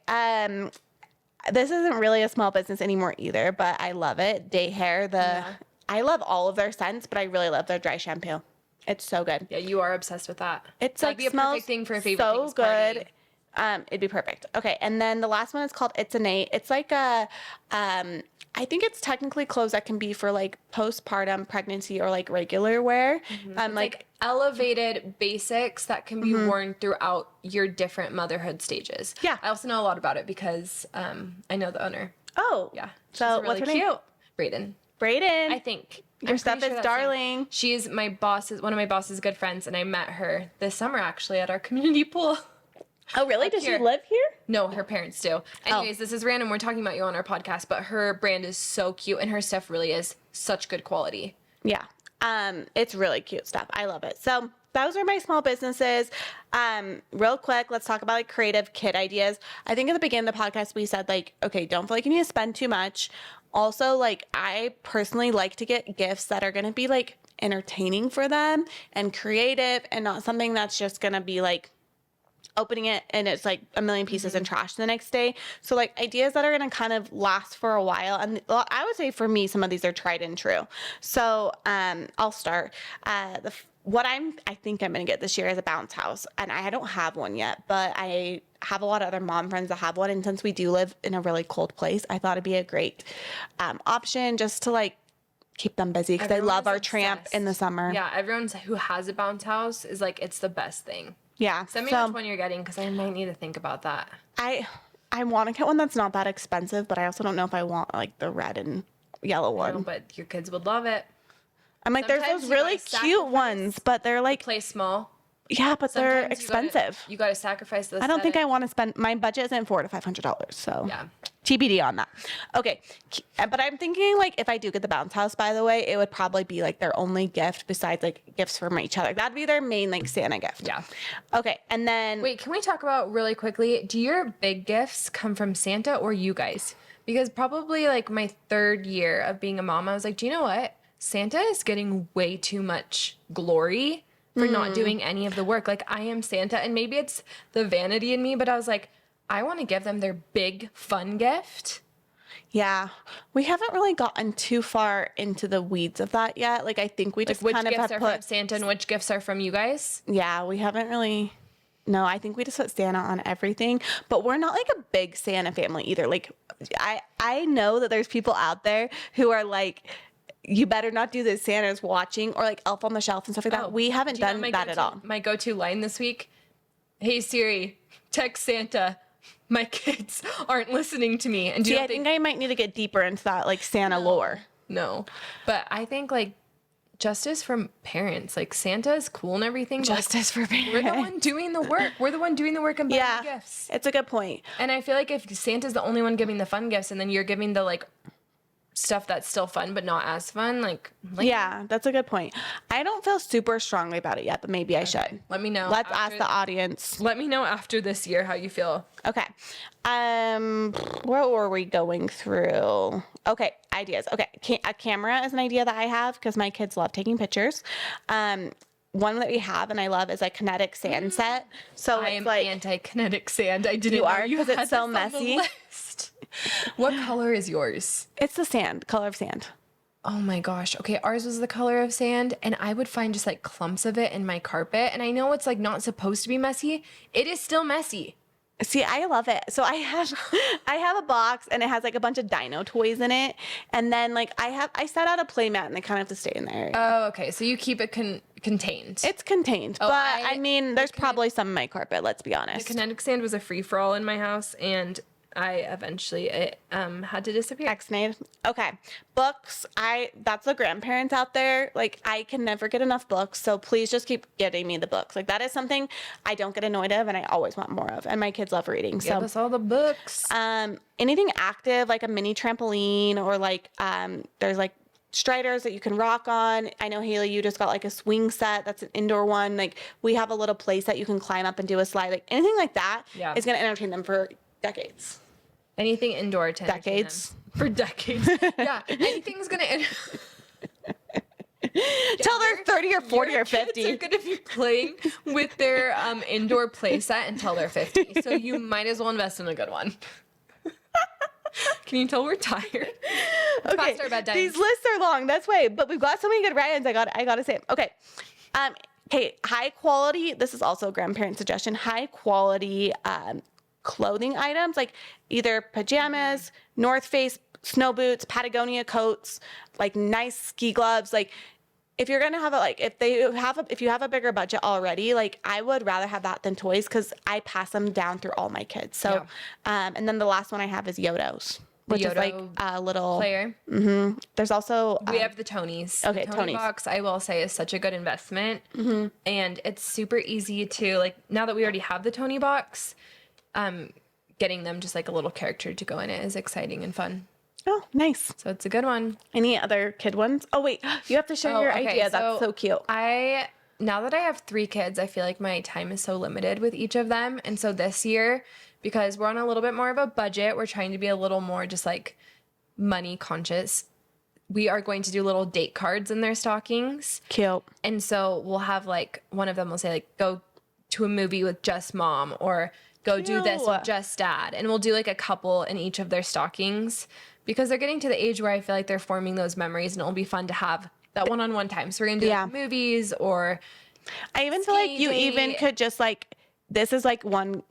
[SPEAKER 2] This isn't really a small business anymore either, but I love it. Day Hair, I love all of their scents, but I really love their dry shampoo. It's so good.
[SPEAKER 1] Yeah, you are obsessed with that.
[SPEAKER 2] It's
[SPEAKER 1] That'd
[SPEAKER 2] like
[SPEAKER 1] be a
[SPEAKER 2] smells
[SPEAKER 1] perfect thing for a favorite
[SPEAKER 2] so
[SPEAKER 1] things
[SPEAKER 2] good.
[SPEAKER 1] party.
[SPEAKER 2] It'd be perfect. Okay, and then the last one is called It's Innate. It's like a I think it's technically clothes that can be for like postpartum pregnancy or like regular wear.
[SPEAKER 1] It's like elevated basics that can be worn throughout your different motherhood stages.
[SPEAKER 2] Yeah.
[SPEAKER 1] I also know a lot about it because I know the owner.
[SPEAKER 2] oh
[SPEAKER 1] Yeah. She's
[SPEAKER 2] So
[SPEAKER 1] really
[SPEAKER 2] what's her name?
[SPEAKER 1] cute. Brayden.
[SPEAKER 2] Brayden.
[SPEAKER 1] I think.
[SPEAKER 2] Your
[SPEAKER 1] I'm
[SPEAKER 2] stuff
[SPEAKER 1] pretty
[SPEAKER 2] is
[SPEAKER 1] that's him.
[SPEAKER 2] darling.
[SPEAKER 1] She's one of my boss's good friends, and I met her this summer actually at our community pool.
[SPEAKER 2] Oh really?
[SPEAKER 1] Up
[SPEAKER 2] Does she
[SPEAKER 1] here.
[SPEAKER 2] live here?
[SPEAKER 1] No, her parents do. Anyways, this is random. We're talking about you on our podcast, but her brand is so cute, and her stuff really is such good quality.
[SPEAKER 2] Yeah. It's really cute stuff. I love it. So those are my small businesses. Real quick, let's talk about like creative kid ideas. I think at the beginning of the podcast, we said like, okay, don't feel like you need to spend too much. Also, like I personally like to get gifts that are going to be like entertaining for them and creative and not something that's just going to be like opening it and it's like a million pieces in trash the next day. So like ideas that are going to kind of last for a while. And I would say for me, some of these are tried and true. So I'll start. What I think I'm going to get this year is a bounce house. And I don't have one yet, but I have a lot of other mom friends that have one. And since we do live in a really cold place, I thought it'd be a great option just to like keep them busy because I love our tramp in the summer.
[SPEAKER 1] Yeah, everyone who has a bounce house is like, it's the best thing.
[SPEAKER 2] Yeah.
[SPEAKER 1] Send me which one you're getting because I might need to think about that.
[SPEAKER 2] I want to get one that's not that expensive, but I also don't know if I want like the red and yellow one.
[SPEAKER 1] No, but your kids would love it.
[SPEAKER 2] I'm like, there's
[SPEAKER 1] Sometimes
[SPEAKER 2] those
[SPEAKER 1] you
[SPEAKER 2] really
[SPEAKER 1] gotta
[SPEAKER 2] cute
[SPEAKER 1] sacrifice-
[SPEAKER 2] ones, but they're like,
[SPEAKER 1] Play small.
[SPEAKER 2] yeah, but they're
[SPEAKER 1] Sometimes
[SPEAKER 2] expensive.
[SPEAKER 1] You gotta sacrifice the
[SPEAKER 2] I don't think I
[SPEAKER 1] aesthetic.
[SPEAKER 2] want to spend. My budget isn't $400 to $500, so
[SPEAKER 1] Yeah.
[SPEAKER 2] TBD on that. Okay, but I'm thinking like if I do get the bounce house, by the way, it would probably be like their only gift besides like gifts from each other. That'd be their main like Santa gift.
[SPEAKER 1] Yeah.
[SPEAKER 2] Okay, and then
[SPEAKER 1] Wait, can we talk about really quickly? Do your big gifts come from Santa or you guys? Because probably like my third year of being a mom, I was like, do you know what? Santa is getting way too much glory for not doing any of the work. Like I am Santa, and maybe it's the vanity in me, but I was like, I want to give them their big fun gift.
[SPEAKER 2] yeah, we haven't really gotten too far into the weeds of that yet. Like I think we
[SPEAKER 1] Like
[SPEAKER 2] just
[SPEAKER 1] which
[SPEAKER 2] kind of
[SPEAKER 1] gifts
[SPEAKER 2] have
[SPEAKER 1] are from
[SPEAKER 2] put.
[SPEAKER 1] Santa and which gifts are from you guys?
[SPEAKER 2] Yeah, we haven't really. No, I think we just put Santa on everything, but we're not like a big Santa family either. Like I know that there's people out there who are like, you better not do this, Santa's watching, or like Elf on the Shelf and stuff like that. We haven't
[SPEAKER 1] Do you know
[SPEAKER 2] done
[SPEAKER 1] my
[SPEAKER 2] that at
[SPEAKER 1] go-to-
[SPEAKER 2] all.
[SPEAKER 1] My go-to line this week, hey Siri, text Santa, my kids aren't listening to me. And do you
[SPEAKER 2] See,
[SPEAKER 1] know
[SPEAKER 2] I think I might need to get deeper into that like Santa lore.
[SPEAKER 1] No, but I think like justice from parents, like Santa is cool and everything. but, like,
[SPEAKER 2] Justice for
[SPEAKER 1] we're the
[SPEAKER 2] parents.
[SPEAKER 1] one doing the work. We're the one doing the work and buying the
[SPEAKER 2] Yeah,
[SPEAKER 1] gifts.
[SPEAKER 2] it's a good point.
[SPEAKER 1] And I feel like if Santa's the only one giving the fun gifts, and then you're giving the like stuff that's still fun but not as fun, like
[SPEAKER 2] Yeah, that's a good point. I don't feel super strongly about it yet, but maybe I should.
[SPEAKER 1] let me know.
[SPEAKER 2] Let's ask
[SPEAKER 1] after-
[SPEAKER 2] the audience.
[SPEAKER 1] Let me know after this year how you feel.
[SPEAKER 2] Okay. What were we going through? Okay, ideas. Okay, a camera is an idea that I have because my kids love taking pictures. One that we have and I love is a kinetic sand set. So
[SPEAKER 1] I
[SPEAKER 2] it's
[SPEAKER 1] am
[SPEAKER 2] like
[SPEAKER 1] anti-kinetic sand. I didn't
[SPEAKER 2] You
[SPEAKER 1] know
[SPEAKER 2] are,
[SPEAKER 1] you
[SPEAKER 2] 'cause
[SPEAKER 1] had
[SPEAKER 2] it's so
[SPEAKER 1] this on the
[SPEAKER 2] messy.
[SPEAKER 1] list. What color is yours?
[SPEAKER 2] it's the sand, color of sand.
[SPEAKER 1] Oh my gosh. Okay, ours was the color of sand, and I would find just like clumps of it in my carpet. And I know it's like not supposed to be messy. It is still messy.
[SPEAKER 2] See, I love it. So I have a box and it has like a bunch of dino toys in it. And then like I set out a play mat and they kind of have to stay in there.
[SPEAKER 1] Oh, okay. So you keep it contained.
[SPEAKER 2] It's contained.
[SPEAKER 1] Oh,
[SPEAKER 2] but I mean, there's probably some in my carpet, let's be
[SPEAKER 1] The
[SPEAKER 2] honest.
[SPEAKER 1] kinetic sand was a free-for-all in my house, and I eventually had to disappear.
[SPEAKER 2] X-nayed. Okay. Books. That's the grandparents out there. Like, I can never get enough books. So please just keep getting me the books. Like, that is something I don't get annoyed of and I always want more of. And my kids love reading.
[SPEAKER 1] Give us all the books.
[SPEAKER 2] Anything active, like a mini trampoline or like, there's like striders that you can rock on. I know, Haley, you just got like a swing set. That's an indoor one. Like, we have a little place that you can climb up and do a slide. Like, anything like that is going to entertain them for decades.
[SPEAKER 1] Anything indoor to
[SPEAKER 2] Decades.
[SPEAKER 1] For decades. Yeah. Anything's going to...
[SPEAKER 2] Till they're 30 or 40 or 50.
[SPEAKER 1] Kids are going to be playing with their indoor play set until they're 50. So you might as well invest in a good one. Can you tell we're tired? It's past our bedtime.
[SPEAKER 2] These lists are long. That's why. But we've got so many good write-ins. I got to say it. Okay. Okay. High quality. This is also a grandparent suggestion. High quality clothing items like either pajamas, North Face snow boots, Patagonia coats, like nice ski gloves. Like if you're gonna have if you have a bigger budget already, like I would rather have that than toys because I pass them down through all my kids. So, and then the last one I have is Yodos, which is like a little
[SPEAKER 1] player.
[SPEAKER 2] Mm-hmm. There's also
[SPEAKER 1] we have the Tonys.
[SPEAKER 2] Okay,
[SPEAKER 1] the Tony
[SPEAKER 2] Tonys.
[SPEAKER 1] box I will say is such a good investment, and it's super easy to like. Now that we already have the Tony box, getting them just like a little character to go in it is exciting and fun.
[SPEAKER 2] Oh, nice.
[SPEAKER 1] So it's a good one.
[SPEAKER 2] Any other kid ones? Oh, wait. You have to share your idea. That's so cute.
[SPEAKER 1] Now that I have 3 kids, I feel like my time is so limited with each of them. And so this year, because we're on a little bit more of a budget, we're trying to be a little more just like money conscious. We are going to do little date cards in their stockings.
[SPEAKER 2] Cute.
[SPEAKER 1] And so we'll have like, one of them will say like, go to a movie with just mom or go do this with just dad. And we'll do like a couple in each of their stockings. Because they're getting to the age where I feel like they're forming those memories and it'll be fun to have that one-on-one time. So we're going to do like movies or
[SPEAKER 2] I even feel like you even could just like, this is like one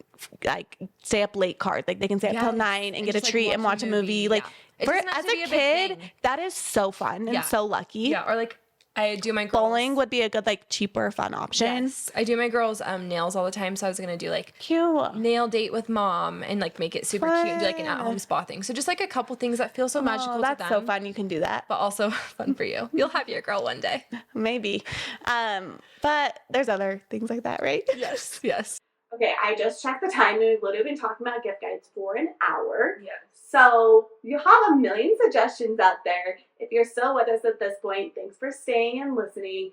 [SPEAKER 2] like stay up late card. Like they can stay up till 9 and get a treat and watch a movie. Like as a kid, that is so fun and so lucky.
[SPEAKER 1] Yeah, or like I do my girls.
[SPEAKER 2] Bowling would be a good like cheaper fun option.
[SPEAKER 1] Yes. I do my girls nails all the time, so I was gonna do like
[SPEAKER 2] cute
[SPEAKER 1] nail date with mom and like make it super cute and do like an at-home spa thing. So just like a couple things that feel so magical to them.
[SPEAKER 2] That's so fun. You can do that,
[SPEAKER 1] but also fun for you. You'll have your girl one day,
[SPEAKER 2] maybe. But there's other things like that, right?
[SPEAKER 1] Yes, yes.
[SPEAKER 2] Okay, I just checked the time and we've literally been talking about gift guides for an hour.
[SPEAKER 1] Yes.
[SPEAKER 2] So you have a million suggestions out there. If you're still with us at this point, thanks for staying and listening.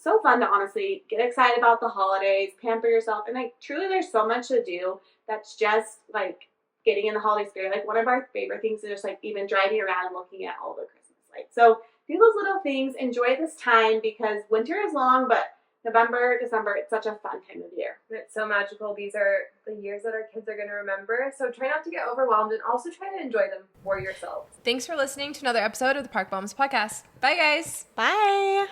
[SPEAKER 2] So fun to honestly get excited about the holidays, pamper yourself, and like truly there's so much to do that's just like getting in the holiday spirit. Like one of our favorite things is just like even driving around and looking at all the Christmas lights. So do those little things, enjoy this time because winter is long, but November, December, it's such a fun time of year.
[SPEAKER 1] It's so magical. These are the years that our kids are going to remember. So try not to get overwhelmed and also try to enjoy them for yourself. Thanks for listening to another episode of the Park Moms Podcast. Bye, guys.
[SPEAKER 2] Bye.